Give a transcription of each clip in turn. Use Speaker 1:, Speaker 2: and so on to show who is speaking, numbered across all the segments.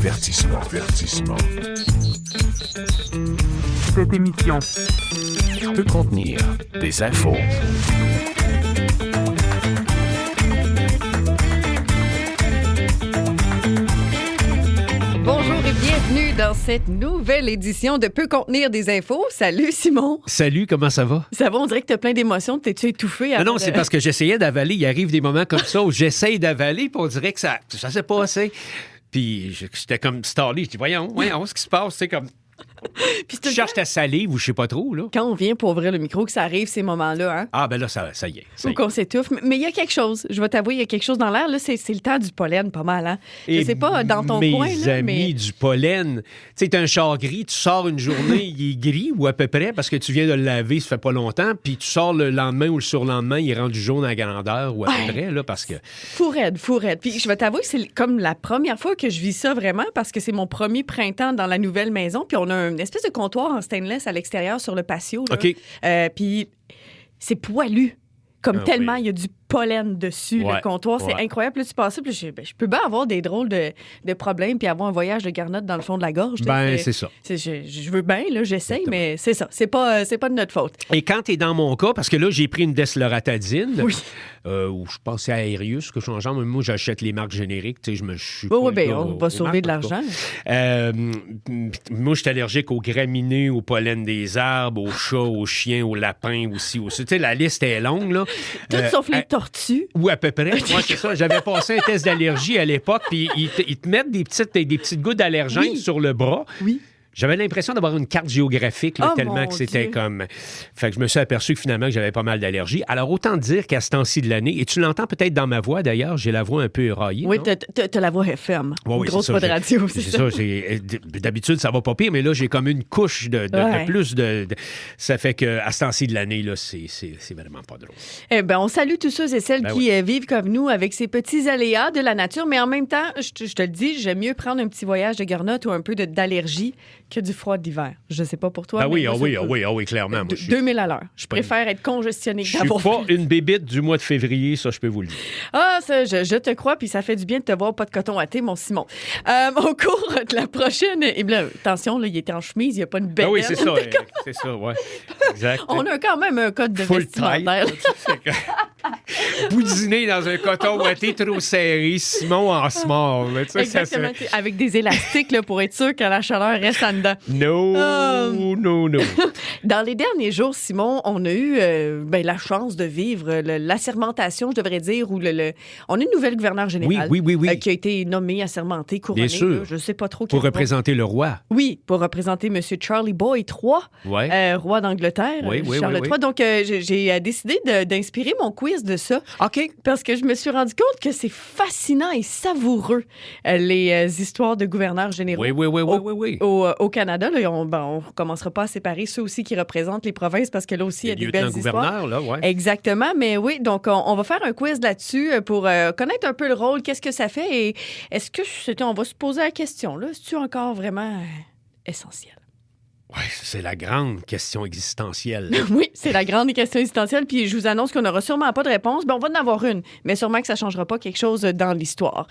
Speaker 1: Cette émission
Speaker 2: peut contenir des infos.
Speaker 3: Bonjour et bienvenue dans cette nouvelle édition de Peut contenir des infos. Salut Simon.
Speaker 4: Salut, comment ça va?
Speaker 3: Ça va, on dirait que t'as plein d'émotions. T'es-tu étouffé?
Speaker 4: Non, c'est parce que j'essayais d'avaler. Il arrive des moments comme ça où j'essaye d'avaler, puis on dirait que ça s'est passé. Puis j'étais comme stallé. Je dis, voyons, ce qui se passe, c'est comme...
Speaker 3: Puis
Speaker 4: tu cherches ta salive ou je sais pas trop, là.
Speaker 3: Quand on vient pour ouvrir le micro, que ça arrive, ces moments-là, hein?
Speaker 4: Ah, ben là, ça y est.
Speaker 3: Ou qu'on s'étouffe. Mais il y a quelque chose. Je vais t'avouer, il y a quelque chose dans l'air. Là, c'est le temps du pollen, pas mal, hein? Je sais pas, dans ton coin, là,
Speaker 4: mes amis, du pollen. Tu sais, t'as un char gris, tu sors une journée, il est gris ou à peu près parce que tu viens de le laver, ça fait pas longtemps, puis tu sors le lendemain ou le surlendemain, il est rendu jaune à grandeur ou à peu près, là, parce que...
Speaker 3: Fou raide. Puis je vais t'avouer que c'est comme la première fois que je vis ça vraiment parce que c'est mon premier printemps dans la nouvelle maison, puis on a une espèce de comptoir en stainless à l'extérieur sur le patio. Là.
Speaker 4: OK.
Speaker 3: Puis c'est poilu. Comme tellement, il y a du pollen dessus, le comptoir. C'est incroyable. Puis là, tu passes, puis je peux bien avoir des drôles de problèmes puis avoir un voyage de garnotte dans le fond de la gorge.
Speaker 4: Ben, c'est ça.
Speaker 3: Je veux bien, là, j'essaye, mais c'est ça. C'est pas de notre faute.
Speaker 4: Et quand t'es dans mon cas, parce que là, j'ai pris une Desloratadine,
Speaker 3: oui.
Speaker 4: Où je pensais à Aerius, que je change, mais moi, j'achète les marques génériques. Tu sais, je suis
Speaker 3: oui, bien, on va sauver de l'argent.
Speaker 4: Moi, je suis allergique aux graminées, au pollen des arbres, aux chats, aux chiens, aux lapins aussi. Tu sais, la liste est longue, là.
Speaker 3: Tout sauf les tortues.
Speaker 4: Oui, à peu près. Moi, c'est ça. J'avais passé un test d'allergie à l'époque, puis ils te mettent des petites gouttes d'allergène sur le bras.
Speaker 3: Oui.
Speaker 4: J'avais l'impression d'avoir une carte géographique, là, tellement que c'était comme... Fait que je me suis aperçu que finalement, que j'avais pas mal d'allergies. Alors, autant dire qu'à ce temps-ci de l'année, et tu l'entends peut-être dans ma voix, d'ailleurs, j'ai la voix un peu éraillée.
Speaker 3: Oui, t'as la voix FM.
Speaker 4: Oui,
Speaker 3: grosse voix de radio, c'est ça.
Speaker 4: D'habitude, ça va pas pire, mais là, j'ai comme une couche de plus de... Ça fait qu'à ce temps-ci de l'année, là, c'est vraiment pas drôle.
Speaker 3: Eh bien, on salue tous ceux et celles qui vivent comme nous avec ces petits aléas de la nature, mais en même temps, je te le dis, j'aime mieux prendre un petit voyage de garnotte ou un peu d'allergie que du froid d'hiver. Je sais pas pour toi.
Speaker 4: Oui, clairement. Moi,
Speaker 3: 2000 à l'heure. Je préfère être congestionné que d'avoir...
Speaker 4: Je suis pas une bébite du mois de février, ça, je peux vous le dire.
Speaker 3: Ah, ça, je te crois, puis ça fait du bien de te voir, pas de coton à thé, mon Simon. Au cours de la prochaine... Et là, attention, là, il était en chemise, il n'y a pas une belle...
Speaker 4: Ah oui, c'est ça, oui. Exact.
Speaker 3: On a quand même un code de vestimentaire.
Speaker 4: Boudiner dans un coton ouaté trop serré, Simon en se mord.
Speaker 3: Exactement, avec des élastiques là, pour être sûr que la chaleur reste en dedans.
Speaker 4: Non.
Speaker 3: Dans les derniers jours, Simon, on a eu la chance de vivre l'assermentation, je devrais dire, où on a une nouvelle gouverneure générale
Speaker 4: oui.
Speaker 3: Qui a été nommée, assermentée, couronnée.
Speaker 4: Bien sûr.
Speaker 3: Là, je ne sais pas trop.
Speaker 4: Pour représenter le roi.
Speaker 3: Oui, pour représenter M. Charlie Boy III, roi d'Angleterre, Charles III. Donc, j'ai décidé d'inspirer mon quiz de ça.
Speaker 4: OK.
Speaker 3: Parce que je me suis rendu compte que c'est fascinant et savoureux, les histoires de gouverneurs généraux.
Speaker 4: Oui.
Speaker 3: Au Canada, là, on ne commencera pas à séparer ceux aussi qui représentent les provinces parce que là aussi, il y a des belles histoires.
Speaker 4: Là, ouais.
Speaker 3: Exactement, mais oui, donc on va faire un quiz là-dessus pour connaître un peu le rôle, qu'est-ce que ça fait et est-ce que on va se poser la question, là, est-ce encore vraiment essentiel?
Speaker 4: Oui, c'est la grande question existentielle.
Speaker 3: Oui, c'est la grande question existentielle. Puis je vous annonce qu'on n'aura sûrement pas de réponse. Ben, on va en avoir une, mais sûrement que ça ne changera pas quelque chose dans l'histoire.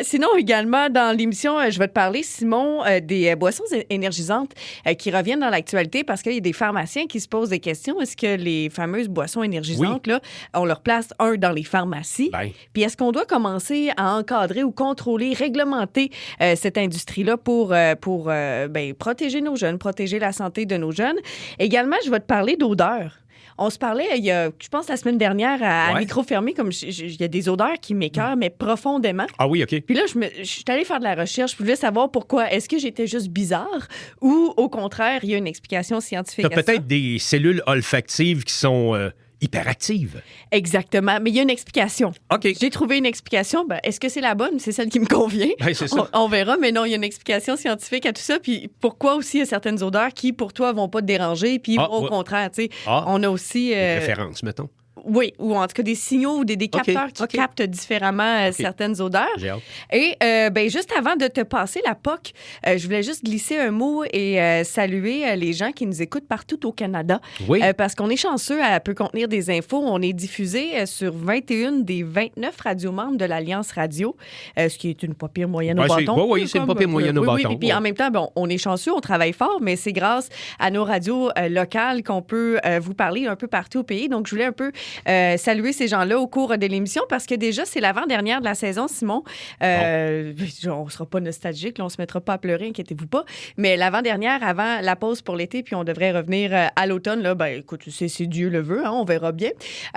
Speaker 3: Sinon, également, dans l'émission, je vais te parler, Simon, des boissons énergisantes qui reviennent dans l'actualité parce qu'il y a des pharmaciens qui se posent des questions. Est-ce que les fameuses boissons énergisantes, là, on leur place, dans les pharmacies? Puis est-ce qu'on doit commencer à encadrer ou contrôler, réglementer cette industrie-là pour protéger nos jeunes, protéger la santé de nos jeunes. Également, je vais te parler d'odeurs. On se parlait, il y a, je pense, la semaine dernière, à micro fermé, comme il y a des odeurs qui m'écœurent, mais profondément.
Speaker 4: Ah oui, OK.
Speaker 3: Puis là, je suis allée faire de la recherche, je voulais savoir pourquoi. Est-ce que j'étais juste bizarre ou, au contraire, il y a une explication scientifique à ça?
Speaker 4: Tu as peut-être des cellules olfactives qui sont... hyperactive.
Speaker 3: Exactement. Mais il y a une explication.
Speaker 4: OK.
Speaker 3: J'ai trouvé une explication. Ben, est-ce que c'est la bonne? C'est celle qui me convient.
Speaker 4: Ben, c'est ça.
Speaker 3: On verra, mais non, il y a une explication scientifique à tout ça. Puis pourquoi aussi il y a certaines odeurs qui, pour toi, vont pas te déranger, puis au contraire, tu sais, on a aussi...
Speaker 4: Des préférences, mettons.
Speaker 3: Oui, ou en tout cas des signaux ou des capteurs qui captent différemment certaines odeurs.
Speaker 4: J'ai hâte.
Speaker 3: Et juste avant de te passer la POC, je voulais juste glisser un mot et saluer les gens qui nous écoutent partout au Canada.
Speaker 4: Oui.
Speaker 3: Parce qu'on est chanceux, elle peut contenir des infos. On est diffusé sur 21 des 29 radios membres de l'Alliance Radio, ce qui est une pas pire moyenne au bâton.
Speaker 4: Oui, c'est une pas pire moyenne au bâton.
Speaker 3: Oui, puis en même temps, on est chanceux, on travaille fort, mais c'est grâce à nos radios locales qu'on peut vous parler un peu partout au pays. Donc, je voulais un peu saluer ces gens-là au cours de l'émission parce que déjà, c'est l'avant-dernière de la saison, Simon. On ne sera pas nostalgique, là, on ne se mettra pas à pleurer, inquiétez-vous pas. Mais l'avant-dernière, avant la pause pour l'été, puis on devrait revenir à l'automne, là, écoute, c'est Dieu le veut, hein, on verra bien.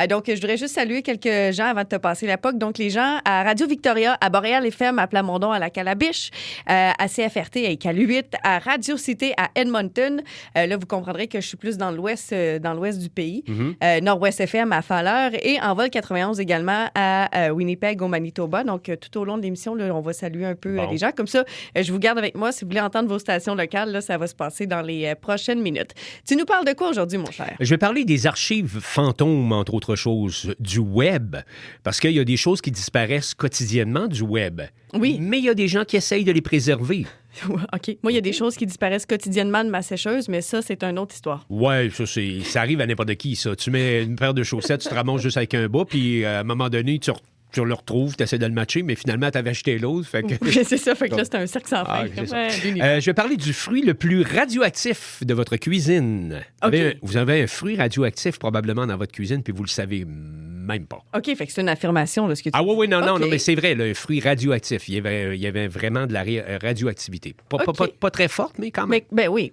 Speaker 3: Donc, je voudrais juste saluer quelques gens avant de te passer la POC. Donc, les gens à Radio Victoria, à Boréal FM, à Plamondon, à la Calabiche, à CFRT, à Iqaluit, à Radio Cité, à Edmonton. Là, vous comprendrez que je suis plus dans l'ouest du pays. Nord-Ouest FM à Falleur et en vol 91 également à Winnipeg, au Manitoba. Donc, tout au long de l'émission, là, on va saluer un peu les gens. Comme ça, je vous garde avec moi. Si vous voulez entendre vos stations locales, là, ça va se passer dans les prochaines minutes. Tu nous parles de quoi aujourd'hui, mon cher?
Speaker 4: Je vais parler des archives fantômes, entre autres choses, du web. Parce qu'il y a des choses qui disparaissent quotidiennement du web.
Speaker 3: Oui.
Speaker 4: Mais il y a des gens qui essayent de les préserver.
Speaker 3: OK. Moi, il y a des choses qui disparaissent quotidiennement de ma sécheuse, mais ça, c'est une autre histoire.
Speaker 4: Ouais, ça arrive à n'importe qui, ça. Tu mets une paire de chaussettes, tu te ramasses juste avec un bas, puis à un moment donné, tu le retrouves, tu essaies de le matcher, mais finalement, tu avais acheté l'autre. Fait que...
Speaker 3: c'est ça, fait que là, c'est un cercle sans fin.
Speaker 4: Je vais parler du fruit le plus radioactif de votre cuisine.
Speaker 3: Okay.
Speaker 4: Vous avez un fruit radioactif probablement dans votre cuisine, puis vous le savez même pas.
Speaker 3: OK, fait que c'est une affirmation, là, ce que tu dis.
Speaker 4: Oui, non, mais c'est vrai, là, un fruit radioactif. Il y avait vraiment de la radioactivité. Pas très forte, mais quand même.
Speaker 3: Mais, oui,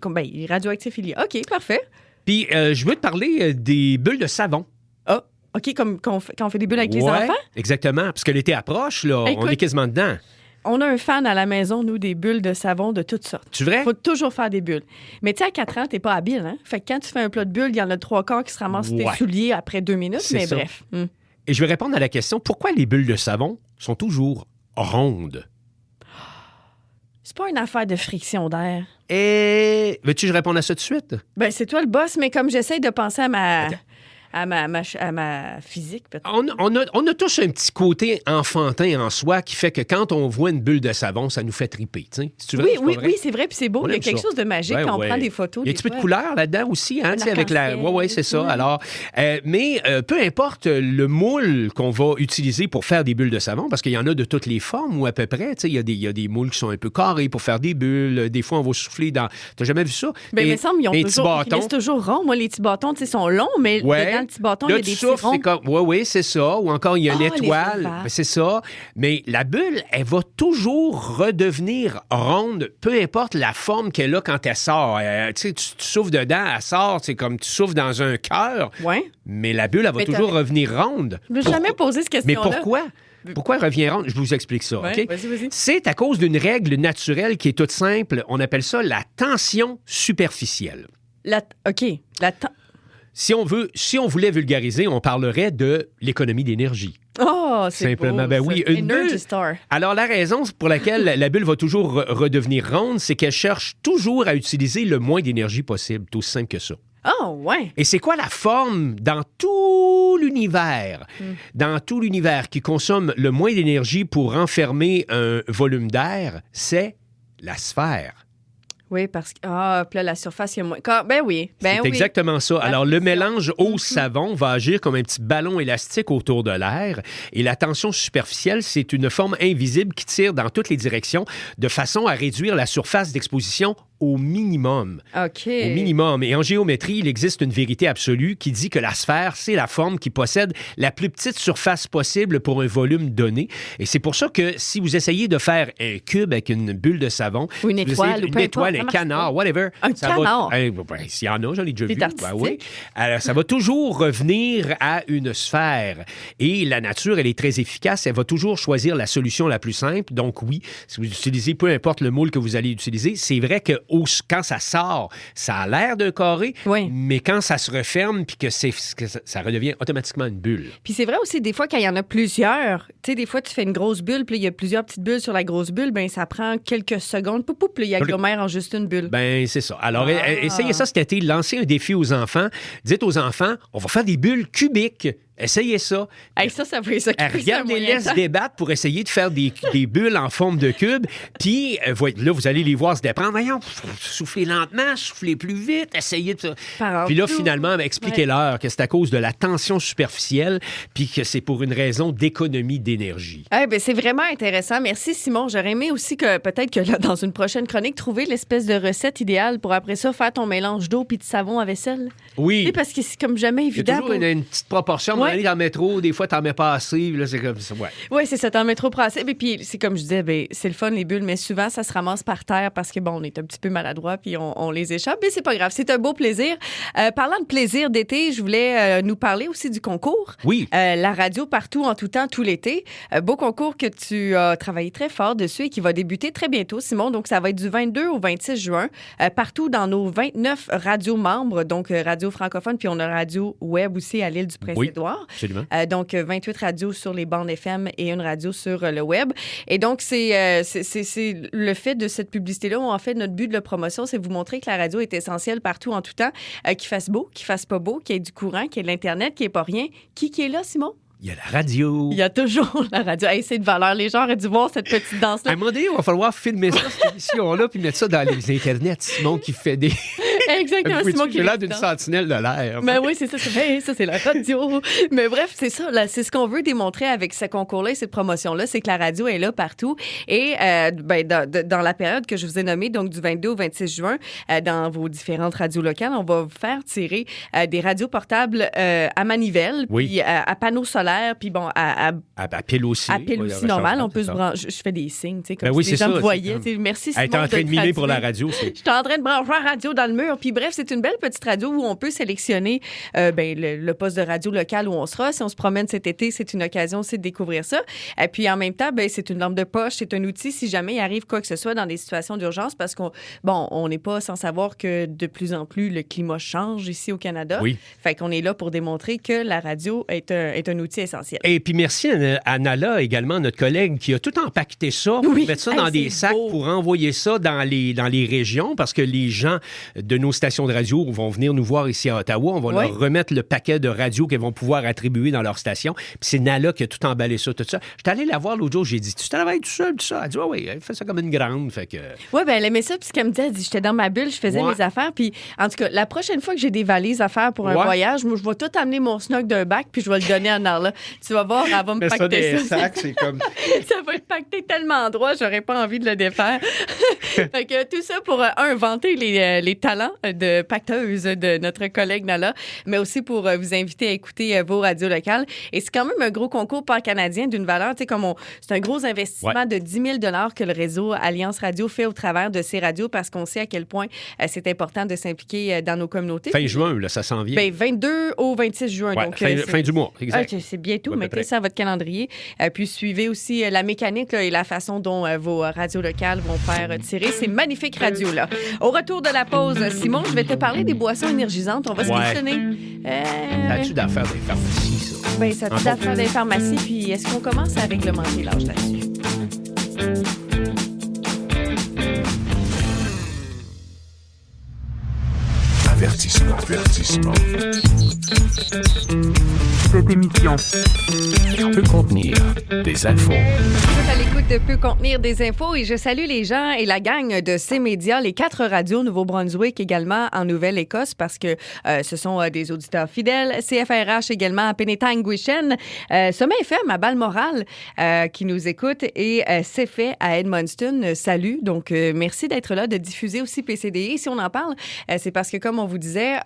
Speaker 3: radioactif, il y a. OK, parfait.
Speaker 4: Puis, je veux te parler des bulles de savon.
Speaker 3: Ah, OK, comme quand on fait des bulles avec les enfants?
Speaker 4: Exactement, parce que l'été approche, là, on est quasiment dedans.
Speaker 3: On a un fan à la maison, nous, des bulles de savon de toutes sortes.
Speaker 4: Tu vrai?
Speaker 3: Faut toujours faire des bulles. Mais tu sais, à 4 ans, t'es pas habile, hein? Fait que quand tu fais un plat de bulles, il y en a 3/4 qui se ramassent sur tes souliers après 2 minutes,
Speaker 4: c'est ça.
Speaker 3: Bref.
Speaker 4: Et je vais répondre à la question, pourquoi les bulles de savon sont toujours rondes?
Speaker 3: C'est pas une affaire de friction d'air.
Speaker 4: Et veux-tu que je réponde à ça tout de suite?
Speaker 3: Ben, c'est toi le boss, mais comme j'essaie de penser à ma physique, peut-être.
Speaker 4: On a tous un petit côté enfantin en soi qui fait que quand on voit une bulle de savon, ça nous fait triper. Oui,
Speaker 3: c'est vrai, puis c'est beau. Il y a quelque chose de magique quand on prend des photos.
Speaker 4: Il y a un petit peu de couleur là-dedans aussi, hein, avec la. Oui, c'est ça. Alors, mais peu importe le moule qu'on va utiliser pour faire des bulles de savon, parce qu'il y en a de toutes les formes ou à peu près. Il y a des moules qui sont un peu carrés pour faire des bulles. Des fois, on va souffler dans. T'as jamais vu ça?
Speaker 3: Bien, il me semble qu'ils sont toujours ronds. Moi, les petits bâtons, sont longs, mais dedans, le petit bâton, il y a des petits ronds.
Speaker 4: Oui, c'est ça. Ou encore, il y a une étoile. C'est ça. Mais la bulle, elle va toujours redevenir ronde, peu importe la forme qu'elle a quand elle sort. Tu souffles dedans, elle sort, c'est comme tu souffles dans un cœur.
Speaker 3: Ouais.
Speaker 4: Mais la bulle, elle va toujours revenir ronde.
Speaker 3: Je ne me suis jamais posé cette question-là.
Speaker 4: Mais pourquoi? Pourquoi elle revient ronde? Je vous explique ça.
Speaker 3: Ouais,
Speaker 4: OK?
Speaker 3: Vas-y.
Speaker 4: C'est à cause d'une règle naturelle qui est toute simple. On appelle ça la tension superficielle. Si on voulait vulgariser, on parlerait de l'économie d'énergie.
Speaker 3: Oh, c'est
Speaker 4: simplement.
Speaker 3: Beau,
Speaker 4: oui, une bulle.
Speaker 3: Star.
Speaker 4: Alors, la raison pour laquelle la bulle va toujours redevenir ronde, c'est qu'elle cherche toujours à utiliser le moins d'énergie possible. C'est aussi simple que ça.
Speaker 3: Oh, ouais.
Speaker 4: Et c'est quoi la forme dans tout l'univers? Dans tout l'univers qui consomme le moins d'énergie pour renfermer un volume d'air, c'est la sphère.
Speaker 3: Oui, parce que puis là, la surface, il y a moins. Ben oui.
Speaker 4: C'est exactement ça. Alors, le mélange eau-savon va agir comme un petit ballon élastique autour de l'air. Et la tension superficielle, c'est une forme invisible qui tire dans toutes les directions de façon à réduire la surface d'exposition au minimum.
Speaker 3: OK.
Speaker 4: Au minimum. Et en géométrie, il existe une vérité absolue qui dit que la sphère, c'est la forme qui possède la plus petite surface possible pour un volume donné. Et c'est pour ça que si vous essayez de faire un cube avec une bulle de savon,
Speaker 3: ou une étoile,
Speaker 4: un canard, whatever.
Speaker 3: Un canard?
Speaker 4: S'il y en a, j'en ai déjà vu.
Speaker 3: Oui.
Speaker 4: Alors, ça va toujours revenir à une sphère. Et la nature, elle est très efficace. Elle va toujours choisir la solution la plus simple. Donc oui, si vous utilisez peu importe le moule que vous allez utiliser, c'est vrai que quand ça sort, ça a l'air d'un carré, mais quand ça se referme puis que ça redevient automatiquement une bulle.
Speaker 3: Puis c'est vrai aussi, des fois, quand il y en a plusieurs, tu sais, des fois, tu fais une grosse bulle, puis il y a plusieurs petites bulles sur la grosse bulle, ben ça prend quelques secondes, puis il y agglomère en juste une bulle.
Speaker 4: Ben c'est ça. Alors, essayez ça cet été, lancez un défi aux enfants. Dites aux enfants, on va faire des bulles cubiques Essayez ça.
Speaker 3: Hey, ça va les occuper.
Speaker 4: Regardez-les se débattre pour essayer de faire des bulles en forme de cube. Puis là, vous allez les voir se déprendre. Voyons, soufflez lentement, soufflez plus vite, essayez de... Puis là, finalement, expliquez-leur que c'est à cause de la tension superficielle puis que c'est pour une raison d'économie d'énergie.
Speaker 3: C'est vraiment intéressant. Merci, Simon. J'aurais aimé aussi que peut-être que là, dans une prochaine chronique, trouver l'espèce de recette idéale pour après ça faire ton mélange d'eau puis de savon à vaisselle.
Speaker 4: Oui.
Speaker 3: Tu sais, parce que c'est comme jamais évident.
Speaker 4: Il y a toujours une petite proportion. On va aller dans le métro, des fois, t'en mets pas assez. Là, c'est comme ça.
Speaker 3: Oui, c'est ça, t'en mets trop assez. Puis c'est comme je disais, c'est le fun, les bulles, mais souvent, ça se ramasse par terre parce que, on est un petit peu maladroit puis on les échappe. Mais c'est pas grave, c'est un beau plaisir. Parlant de plaisir d'été, je voulais nous parler aussi du concours.
Speaker 4: Oui.
Speaker 3: La radio partout, en tout temps, tout l'été. Beau concours que tu as travaillé très fort dessus et qui va débuter très bientôt, Simon. Donc, ça va être du 22 au 26 juin, partout dans nos 29 radios membres, donc radio francophone, puis on a radio web aussi à l'île du Prince-Édouard.
Speaker 4: Oui, absolument.
Speaker 3: Donc, 28 radios sur les bandes FM et une radio sur le web. Et donc, c'est le fait de cette publicité-là, où en fait, notre but de la promotion, c'est vous montrer que la radio est essentielle partout, en tout temps, qu'il fasse beau, qu'il fasse pas beau, qu'il y ait du courant, qu'il y ait de l'Internet, qu'il n'y ait pas rien. Qui est là, Simon?
Speaker 4: Il y a la radio.
Speaker 3: Il y a toujours la radio. Hey, c'est de valeur. Les gens auraient dû voir cette petite danse-là.
Speaker 4: À un moment donné, il va falloir filmer ça, cette émission-là, puis mettre ça dans les internets. Simon qui fait des...
Speaker 3: Exactement, Simon qui
Speaker 4: fait l'air d'une sentinelle de l'air.
Speaker 3: Mais oui, c'est ça. Ça, c'est la radio. Mais bref, c'est ça. Là, c'est ce qu'on veut démontrer avec ce concours-là et cette promotion-là, c'est que la radio est là partout. Et dans la période que je vous ai nommée, donc du 22 au 26 juin, dans vos différentes radios locales, on va vous faire tirer des radios portables à manivelle, puis à panneaux solaires, puis à
Speaker 4: pile aussi.
Speaker 3: À pile aussi, normal. On peut se brancher. Je fais des signes, tu sais, comme si les gens me voyaient. Merci, Simon.
Speaker 4: Elle est en train de mimer pour la radio. Je
Speaker 3: suis en train de brancher la radio dans le mur. Puis bref, c'est une belle petite radio où on peut sélectionner le poste de radio local où on sera. Si on se promène cet été, c'est une occasion aussi de découvrir ça. Et puis en même temps, c'est une lampe de poche, c'est un outil si jamais il arrive quoi que ce soit dans des situations d'urgence, parce qu'on n'est pas sans savoir que de plus en plus le climat change ici au Canada.
Speaker 4: Oui.
Speaker 3: Fait qu'on est là pour démontrer que la radio est un outil essentiel.
Speaker 4: Et puis merci à Nala également, notre collègue, qui a tout empaqueté ça pour mettre ça dans des sacs pour envoyer ça dans les régions, parce que les gens de nos stations de radio vont venir nous voir ici à Ottawa. On va leur remettre le paquet de radios qu'elles vont pouvoir attribuer dans leur station. Puis c'est Nala qui a tout emballé ça, tout ça. J'étais allé la voir l'autre jour, j'ai dit, tu travailles tout seul, tout ça? Elle dit, oui, elle fait ça comme une grande. Fait que...
Speaker 3: Oui, elle aimait ça, puis ce qu'elle me dit, elle dit, j'étais dans ma bulle, je faisais mes affaires. Puis en tout cas, la prochaine fois que j'ai des valises à faire pour un voyage, moi, je vais tout amener mon snock d'un bac, puis je vais le donner à Nala. Tu vas voir, elle va me pacter ça.
Speaker 4: Sacs, c'est comme...
Speaker 3: ça va être pacté tellement droit, j'aurais pas envie de le défaire. Fait que tout ça pour, vanter les talents de pacteuse de notre collègue Nala, mais aussi pour vous inviter à écouter vos radios locales. Et c'est quand même un gros concours pan-canadien d'une valeur, tu sais, c'est un gros investissement de 10 000 $ que le réseau Alliance Radio fait au travers de ces radios, parce qu'on sait à quel point c'est important de s'impliquer dans nos communautés.
Speaker 4: Fin juin, là, ça s'en vient.
Speaker 3: 22 au 26 juin.
Speaker 4: Ouais,
Speaker 3: donc,
Speaker 4: fin du mois, exact.
Speaker 3: C'est bientôt, mettez ça à votre calendrier. Puis suivez aussi la mécanique et la façon dont vos radios locales vont faire tirer ces magnifiques radios-là. Au retour de la pause, Simon, je vais te parler des boissons énergisantes. On va se questionner.
Speaker 4: Ça a-tu d'affaires des pharmacies, ça?
Speaker 3: Ça a-tu d'affaires des pharmacies? Puis est-ce qu'on commence à réglementer l'âge là-dessus?
Speaker 2: Avertissement.
Speaker 1: Cette émission
Speaker 2: Peut contenir des infos.
Speaker 3: Vous êtes à l'écoute de Peut contenir des infos et je salue les gens et la gang de ces médias, les 4 radios Nouveau-Brunswick également en Nouvelle-Écosse, parce que ce sont des auditeurs fidèles. CFRH également à Penetanguishene, Sommet FM à Balmoral qui nous écoute, et C'est fait à Edmundston. Salut. Donc, merci d'être là, de diffuser aussi PCDI. Si on en parle, c'est parce que, comme on vous disait,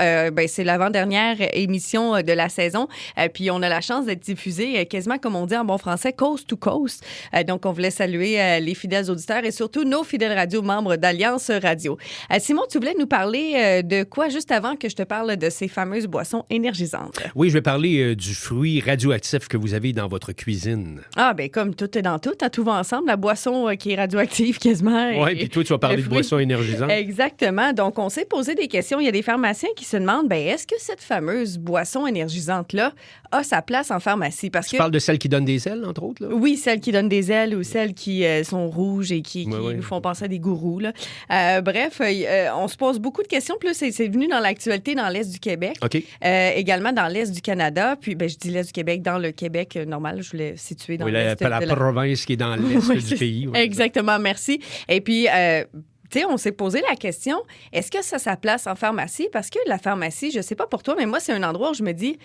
Speaker 3: c'est l'avant-dernière émission de la saison. Puis on a la chance d'être diffusé quasiment, comme on dit en bon français, coast to coast. Donc, on voulait saluer les fidèles auditeurs et surtout nos fidèles radios membres d'Alliance Radio. Simon, tu voulais nous parler de quoi juste avant que je te parle de ces fameuses boissons énergisantes?
Speaker 4: Oui, je vais parler du fruit radioactif que vous avez dans votre cuisine.
Speaker 3: Ah, bien, comme tout est dans tout, tout va ensemble. La boisson qui est radioactive quasiment.
Speaker 4: Oui, puis toi, tu vas parler de boissons énergisantes.
Speaker 3: Exactement. Donc, on s'est posé des questions. Il y a des pharmaciens qui se demandent, est-ce que cette fameuse boisson énergisante-là a sa place en pharmacie. Parce
Speaker 4: Tu
Speaker 3: que
Speaker 4: parles de celles qui donnent des ailes, entre autres? Là?
Speaker 3: oui, celles qui donnent des ailes ou celles qui sont rouges et qui
Speaker 4: Oui.
Speaker 3: nous font penser à des gourous. Là. Bref, on se pose beaucoup de questions. Puis là, c'est venu dans l'actualité dans l'Est du Québec.
Speaker 4: OK.
Speaker 3: Également dans l'Est du Canada. Puis, je dis l'Est du Québec, dans le Québec normal. Je voulais situer dans
Speaker 4: Oui,
Speaker 3: l'Est
Speaker 4: la province qui est dans l'Est
Speaker 3: Oui,
Speaker 4: du pays. Ouais.
Speaker 3: Exactement, merci. Et puis... tu sais, on s'est posé la question, est-ce que ça a sa place en pharmacie? Parce que la pharmacie, je sais pas pour toi, mais moi, c'est un endroit où je me dis,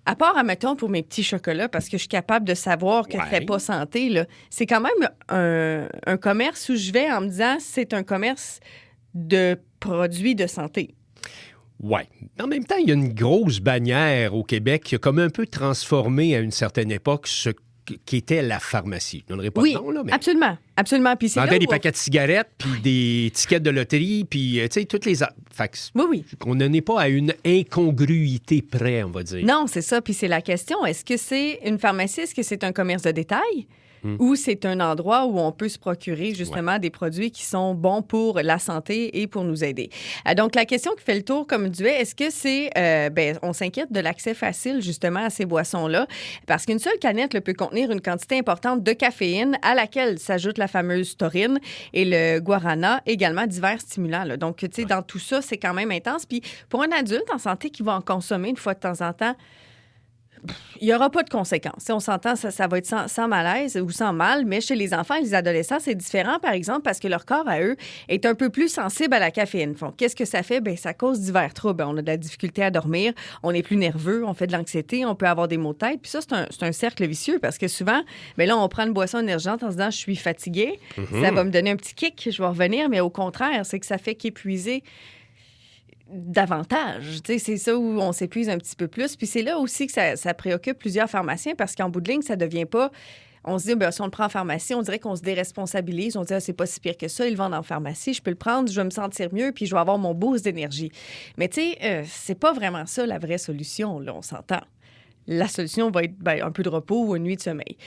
Speaker 3: à part, admettons, pour mes petits chocolats, parce que je suis capable de savoir que c'est pas santé, là, c'est quand même un commerce où je vais en me disant, c'est un commerce de produits de santé.
Speaker 4: Oui. En même temps, il y a une grosse bannière au Québec qui a comme un peu transformé à une certaine époque ce qui était la pharmacie. Je ne donnerai pas de nom, là, mais...
Speaker 3: absolument. Absolument. Puis c'est
Speaker 4: vendait
Speaker 3: là
Speaker 4: des
Speaker 3: où
Speaker 4: paquets de cigarettes, puis des tickets de loterie, puis, tu sais, toutes les... Fait que
Speaker 3: oui.
Speaker 4: on n'en est pas à une incongruité près, on va dire.
Speaker 3: Non, c'est ça. Puis c'est la question. Est-ce que c'est une pharmacie? Est-ce que c'est un commerce de détail? Ou c'est un endroit où on peut se procurer justement des produits qui sont bons pour la santé et pour nous aider. Donc, la question qui fait le tour, comme je disais, est-ce que c'est... on s'inquiète de l'accès facile justement à ces boissons-là parce qu'une seule canette peut contenir une quantité importante de caféine à laquelle s'ajoute la fameuse taurine et le guarana, également divers stimulants. Là. Donc, tu sais, dans tout ça, c'est quand même intense. Puis pour un adulte en santé qui va en consommer une fois de temps en temps, il n'y aura pas de conséquences. On s'entend, ça va être sans malaise ou sans mal, mais chez les enfants et les adolescents, c'est différent, par exemple, parce que leur corps, à eux, est un peu plus sensible à la caféine. Qu'est-ce que ça fait? Bien, ça cause divers troubles. On a de la difficulté à dormir, on est plus nerveux, on fait de l'anxiété, on peut avoir des maux de tête. Puis ça, c'est un cercle vicieux parce que souvent, bien là, on prend une boisson énergisante en se disant « je suis fatigué, ça va me donner un petit kick, je vais revenir », mais au contraire, c'est que ça fait qu'épuiser davantage. Tu sais, c'est ça où on s'épuise un petit peu plus. Puis c'est là aussi que ça préoccupe plusieurs pharmaciens parce qu'en bout de ligne, ça devient pas... On se dit, bien, si on le prend en pharmacie, on dirait qu'on se déresponsabilise. On se dit, c'est pas si pire que ça, ils le vendent en pharmacie, je peux le prendre, je vais me sentir mieux, puis je vais avoir mon boost d'énergie. Mais tu sais, c'est pas vraiment ça la vraie solution, là, on s'entend. La solution va être un peu de repos ou une nuit de sommeil.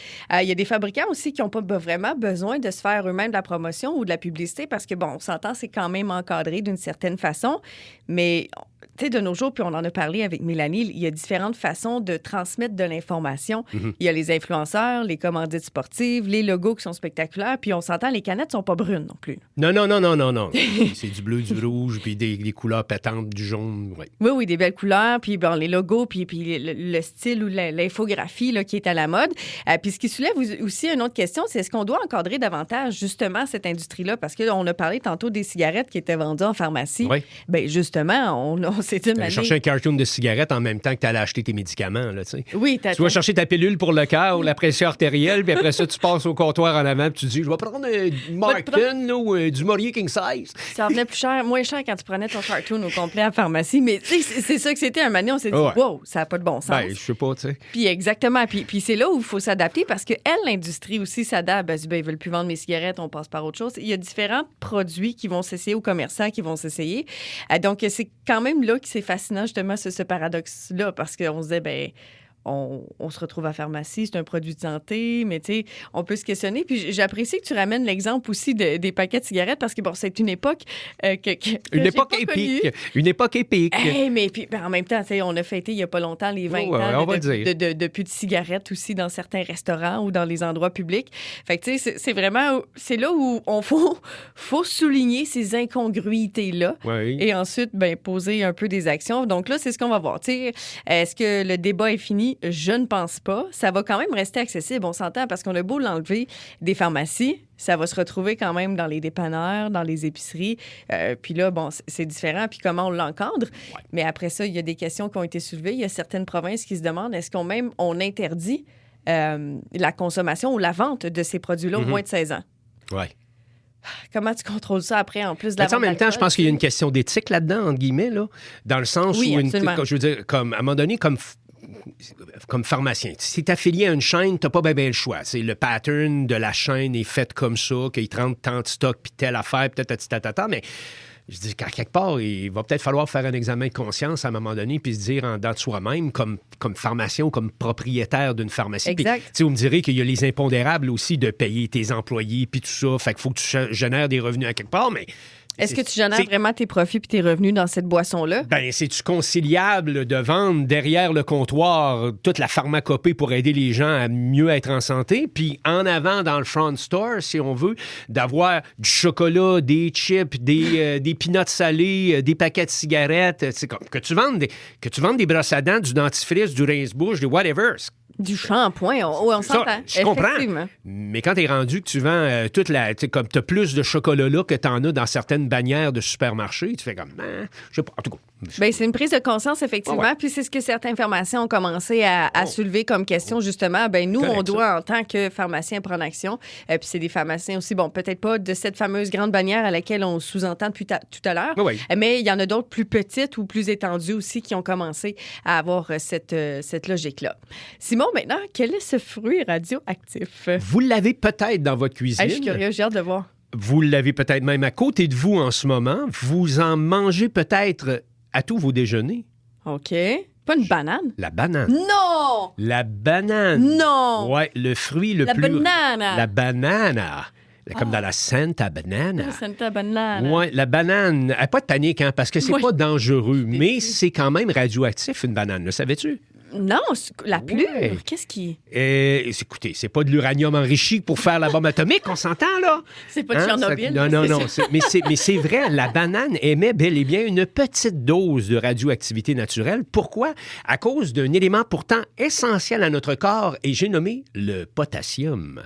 Speaker 3: Il y a des fabricants aussi qui n'ont pas vraiment besoin de se faire eux-mêmes de la promotion ou de la publicité parce que, on s'entend, c'est quand même encadré d'une certaine façon. Mais, tu sais, de nos jours, puis on en a parlé avec Mélanie, il y a différentes façons de transmettre de l'information. Il y a les influenceurs, les commandites sportives, les logos qui sont spectaculaires, puis on s'entend, les canettes ne sont pas brunes non plus.
Speaker 4: Non. C'est du bleu, du rouge, puis des couleurs pétantes, du jaune, oui.
Speaker 3: Oui, des belles couleurs, puis les logos, puis le style ou l'infographie là, qui est à la mode. Puis ce qui soulève aussi une autre question, c'est est-ce qu'on doit encadrer davantage justement cette industrie-là? Parce qu'on a parlé tantôt des cigarettes qui étaient vendues en pharmacie.
Speaker 4: Oui.
Speaker 3: Bien, justement, on s'est dit...
Speaker 4: Tu chercher un carton de cigarettes en même temps que tu allais acheter tes médicaments, là, tu sais.
Speaker 3: Oui,
Speaker 4: tu vas chercher ta pilule pour le cœur ou la pression artérielle, puis après ça, tu passes au comptoir en avant, puis tu dis, je vais prendre du Martin ou du Morier King Size.
Speaker 3: Ça revenait moins cher quand tu prenais ton cartoon au complet en pharmacie, mais c'est ça que c'était un moment donné, on s'est dit, wow, ça n'a pas de bon sens.
Speaker 4: Ben, je sais pas, tu sais.
Speaker 3: Puis exactement. Puis c'est là où il faut s'adapter parce que l'industrie aussi s'adapte. Ils veulent plus vendre mes cigarettes, on passe par autre chose. Il y a différents produits qui vont s'essayer aux commerçants qui vont s'essayer. Donc, c'est quand même là que c'est fascinant, justement, ce paradoxe-là, parce qu'on se disait, on se retrouve à pharmacie, c'est un produit de santé, mais tu sais, on peut se questionner. Puis j'apprécie que tu ramènes l'exemple aussi des paquets de cigarettes parce que c'est une époque
Speaker 4: une époque épique. Une époque épique.
Speaker 3: Hey, mais puis, en même temps, on a fêté il n'y a pas longtemps les 20 ans de plus de cigarettes aussi dans certains restaurants ou dans les endroits publics. Fait que tu sais, c'est vraiment... C'est là où on faut souligner ces incongruités-là et ensuite, poser un peu des actions. Donc là, c'est ce qu'on va voir. Tu sais, est-ce que le débat est fini? Je ne pense pas. Ça va quand même rester accessible, on s'entend, parce qu'on a beau l'enlever des pharmacies, ça va se retrouver quand même dans les dépanneurs, dans les épiceries. Puis là, c'est différent. Puis comment on l'encadre? Ouais. Mais après ça, il y a des questions qui ont été soulevées. Il y a certaines provinces qui se demandent, est-ce qu'on interdit la consommation ou la vente de ces produits-là au moins de 16 ans?
Speaker 4: Oui.
Speaker 3: Comment tu contrôles ça après, en plus de la vente
Speaker 4: en même temps, je pense qu'il y a une question d'éthique là-dedans, entre guillemets, là, dans le sens où, je veux dire, comme, à un moment donné, comme pharmacien. Si tu es affilié à une chaîne, tu n'as pas bien le choix. C'est le pattern de la chaîne est fait comme ça, qu'ils te rendent tant de stock, puis telle affaire, peut-être, mais je dis qu'à quelque part, il va peut-être falloir faire un examen de conscience à un moment donné, puis se dire en dedans de soi-même, comme pharmacien ou comme propriétaire d'une pharmacie.
Speaker 3: Exact.
Speaker 4: Puis, vous me direz qu'il y a les impondérables aussi de payer tes employés, puis tout ça. Fait qu'il faut que tu génères des revenus à quelque part, mais
Speaker 3: Est-ce que tu génères vraiment tes profits puis tes revenus dans cette boisson-là?
Speaker 4: Ben, c'est-tu conciliable de vendre derrière le comptoir toute la pharmacopée pour aider les gens à mieux être en santé, puis en avant dans le front store, si on veut, d'avoir du chocolat, des chips, des peanuts salés, des paquets de cigarettes, c'est comme que tu vendes des brosses à dents, du dentifrice, du rince-bouche, du whatever.
Speaker 3: Du shampoing, on s'entend.
Speaker 4: Je comprends.
Speaker 3: Effectivement.
Speaker 4: Mais quand t'es rendu que tu vends toute la... Tu sais, comme t'as plus de chocolat là que t'en as dans certaines bannières de supermarchés, tu fais comme... je sais pas. En tout cas...
Speaker 3: Bien, c'est une prise de conscience, effectivement.
Speaker 4: Ouais.
Speaker 3: Puis c'est ce que certaines pharmaciens ont commencé à soulever comme question, justement. Bien, nous,
Speaker 4: Correct,
Speaker 3: on doit, en tant que pharmaciens, prendre action. Puis c'est des pharmaciens aussi, bon, peut-être pas de cette fameuse grande bannière à laquelle on sous-entend depuis tout à l'heure.
Speaker 4: Oui.
Speaker 3: Mais il y en a d'autres plus petites ou plus étendues aussi qui ont commencé à avoir cette logique-là. Simon, maintenant, quel est ce fruit radioactif?
Speaker 4: Vous l'avez peut-être dans votre cuisine.
Speaker 3: Hey, je suis curieux, j'ai hâte de voir.
Speaker 4: Vous l'avez peut-être même à côté de vous en ce moment. Vous en mangez peut-être à tous vos déjeuners.
Speaker 3: OK. Pas une banane?
Speaker 4: La banane.
Speaker 3: Non!
Speaker 4: La banane.
Speaker 3: Non!
Speaker 4: Ouais, le fruit le
Speaker 3: La
Speaker 4: plus...
Speaker 3: banana.
Speaker 4: La banana. Comme dans la Santa Banana.
Speaker 3: Santa banana.
Speaker 4: Oui, la banane. Pas de panique, hein, parce que c'est
Speaker 3: Oui.
Speaker 4: pas dangereux, mais c'est quand même radioactif, une banane. Le savais-tu?
Speaker 3: Non, la plure.
Speaker 4: Ouais.
Speaker 3: Qu'est-ce qui...
Speaker 4: Écoutez, c'est pas de l'uranium enrichi pour faire la bombe atomique, on s'entend, là?
Speaker 3: C'est pas de
Speaker 4: Hein?
Speaker 3: Tchernobyl.
Speaker 4: Non. Mais c'est vrai, la banane émet bel et bien une petite dose de radioactivité naturelle. Pourquoi? À cause d'un élément pourtant essentiel à notre corps, et j'ai nommé le potassium.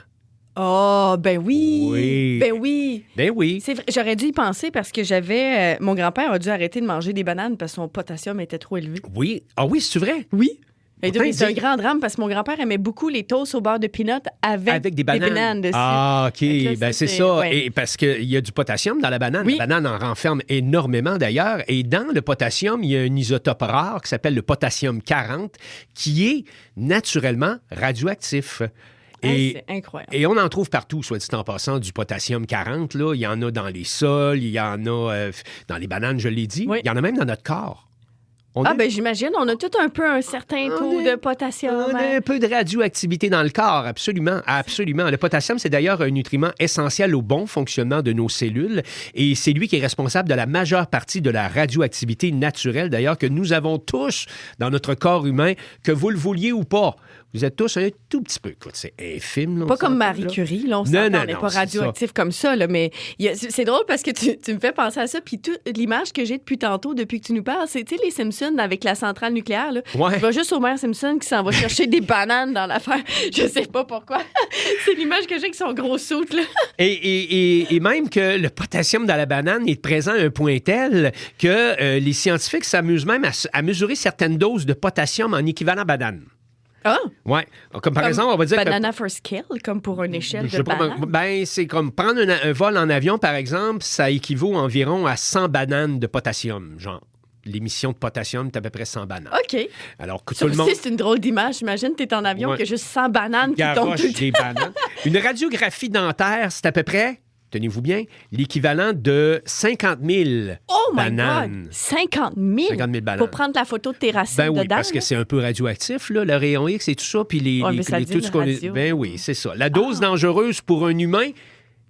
Speaker 3: Oh, ben oui.
Speaker 4: Oui.
Speaker 3: Ben oui.
Speaker 4: Ben oui.
Speaker 3: C'est vrai, j'aurais dû y penser parce que j'avais... mon grand-père a dû arrêter de manger des bananes parce que son potassium était trop élevé.
Speaker 4: Oui. Ah oui, c'est vrai?
Speaker 3: Oui. Et
Speaker 4: Pourtant,
Speaker 3: c'est un
Speaker 4: il dit-
Speaker 3: grand drame parce que mon grand-père aimait beaucoup les toasts au beurre de peanut avec
Speaker 4: Avec des bananes.
Speaker 3: dessus.
Speaker 4: Ah, OK.
Speaker 3: Fait que là,
Speaker 4: Ben, c'est
Speaker 3: c'est-
Speaker 4: ça.
Speaker 3: ouais.
Speaker 4: Et parce qu'il y a du potassium dans la banane.
Speaker 3: Oui.
Speaker 4: La banane en renferme énormément, d'ailleurs. Et dans le potassium, il y a un isotope rare qui s'appelle le potassium 40 qui est naturellement radioactif.
Speaker 3: Hey, c'est incroyable.
Speaker 4: Et on en trouve partout, soit dit en passant, du potassium 40. Là. Il y en a dans les sols, il y en a dans les bananes, je l'ai dit.
Speaker 3: Oui.
Speaker 4: Il y en a même dans notre corps. On
Speaker 3: Ah,
Speaker 4: a-
Speaker 3: ben j'imagine, on a tout un peu un certain taux de potassium.
Speaker 4: On a
Speaker 3: hein.
Speaker 4: un peu de radioactivité dans le corps, absolument, absolument. Le potassium, c'est d'ailleurs un nutriment essentiel au bon fonctionnement de nos cellules et c'est lui qui est responsable de la majeure partie de la radioactivité naturelle, d'ailleurs, que nous avons tous dans notre corps humain, que vous le vouliez ou pas. Vous êtes tous un tout petit peu. Écoute, c'est infime. Là,
Speaker 3: Pas
Speaker 4: on
Speaker 3: comme
Speaker 4: s'entend,
Speaker 3: Marie
Speaker 4: là.
Speaker 3: Curie, là, on
Speaker 4: Non,
Speaker 3: s'entend,
Speaker 4: non,
Speaker 3: on n'est
Speaker 4: non,
Speaker 3: pas
Speaker 4: c'est
Speaker 3: radioactif comme ça, là, mais c'est drôle parce que tu me fais penser à ça, puis toute l'image que j'ai depuis tantôt, depuis que tu nous parles, c'est, tu sais, les Simpsons avec la centrale nucléaire, là.
Speaker 4: Ouais.
Speaker 3: Il va juste Homer Simpson qui s'en va chercher des bananes dans l'affaire. Je sais pas pourquoi. C'est l'image que j'ai avec son gros soute, là.
Speaker 4: Et même que le potassium dans la banane est présent à un point tel que les scientifiques s'amusent même à mesurer certaines doses de potassium en équivalent banane.
Speaker 3: Ah!
Speaker 4: Ouais. Comme par exemple, on va dire que...
Speaker 3: Banana for scale, comme pour une échelle
Speaker 4: Je
Speaker 3: de
Speaker 4: sais pas,
Speaker 3: banane.
Speaker 4: ben, c'est comme prendre un vol en avion, par exemple, ça équivaut environ à 100 bananes de potassium, genre. L'émission de potassium est à peu près 100 bananes.
Speaker 3: OK.
Speaker 4: Alors que
Speaker 3: Ça
Speaker 4: tout le monde
Speaker 3: aussi, c'est une drôle d'image. J'imagine, t'es en avion,
Speaker 4: Ouais.
Speaker 3: qu'il y a juste 100 bananes qui tombent
Speaker 4: garoche
Speaker 3: tout le temps.
Speaker 4: des bananes. Une radiographie dentaire, c'est à peu près, tenez-vous bien, l'équivalent de 50 000
Speaker 3: Oh my
Speaker 4: bananes.
Speaker 3: God! 50 000?
Speaker 4: 50 000 bananes.
Speaker 3: Pour prendre la photo de tes racines
Speaker 4: Ben oui,
Speaker 3: dedans?
Speaker 4: parce que
Speaker 3: là?
Speaker 4: c'est un peu radioactif, là, le rayon X et tout ça, puis
Speaker 3: Ouais, mais ça dit
Speaker 4: tout
Speaker 3: une
Speaker 4: ce qu'on
Speaker 3: radio.
Speaker 4: Ben oui, c'est ça. La dose dangereuse pour un humain,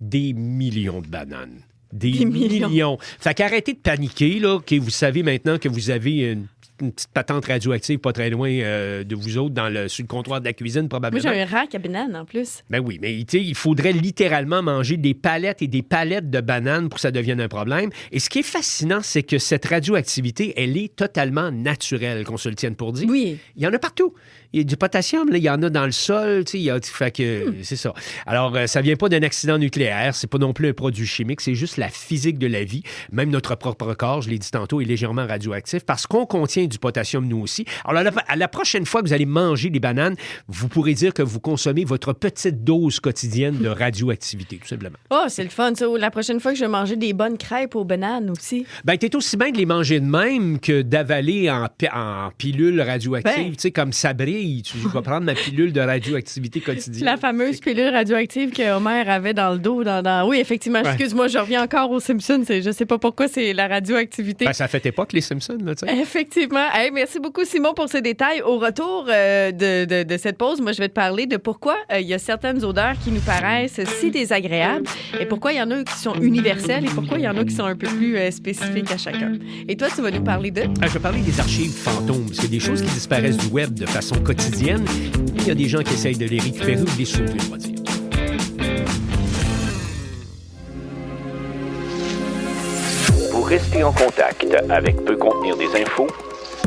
Speaker 4: des millions de bananes. Des millions. Fait qu'arrêtez de paniquer, là, que vous savez maintenant que vous avez une petite patente radioactive pas très loin de vous autres sur le comptoir de la cuisine,
Speaker 3: Moi,
Speaker 4: probablement.
Speaker 3: j'ai un rack à bananes, en plus.
Speaker 4: Ben oui, mais tu sais, il faudrait littéralement manger des palettes et des palettes de bananes pour que ça devienne un problème. Et ce qui est fascinant, c'est que cette radioactivité, elle est totalement naturelle, qu'on se le tienne pour dire.
Speaker 3: Oui.
Speaker 4: Il y en a partout. Il y a du potassium, là, il y en a dans le sol, tu sais, fait que c'est ça. Alors, ça vient pas d'un accident nucléaire, c'est pas non plus un produit chimique, c'est juste la physique de la vie. Même notre propre corps, je l'ai dit tantôt, est légèrement radioactif parce qu'on contient du potassium, nous aussi. Alors, à la prochaine fois que vous allez manger des bananes, vous pourrez dire que vous consommez votre petite dose quotidienne de radioactivité, tout simplement.
Speaker 3: Oh, c'est le fun, ça. La prochaine fois que je vais manger des bonnes crêpes aux bananes aussi.
Speaker 4: Ben, t'es aussi bien de les manger de même que d'avaler en pilule radioactive,
Speaker 3: Ben.
Speaker 4: tu sais, comme Sabré. Je vais prendre ma pilule de radioactivité quotidienne.
Speaker 3: La fameuse pilule radioactive que Homer avait dans le dos. Oui, effectivement.
Speaker 4: Ouais.
Speaker 3: Excuse-moi, je reviens encore aux Simpsons. Je sais pas pourquoi c'est la radioactivité.
Speaker 4: Ben, ça fait époque, les Simpsons, là, tu sais.
Speaker 3: Effectivement. Effectivement. Hey, merci beaucoup, Simon, pour ces détails. Au retour de cette pause, moi, je vais te parler de pourquoi il y a certaines odeurs qui nous paraissent si désagréables et pourquoi il y en a qui sont universelles et pourquoi il y en a qui sont un peu plus spécifiques à chacun. Et toi, tu vas nous parler de...
Speaker 4: Je vais parler des archives fantômes, parce qu'il y a des choses qui disparaissent du web de façon quotidienne. Il y a des gens qui essayent de les récupérer ou de les sauver, on va dire.
Speaker 2: Pour rester en contact avec Peut contenir des infos,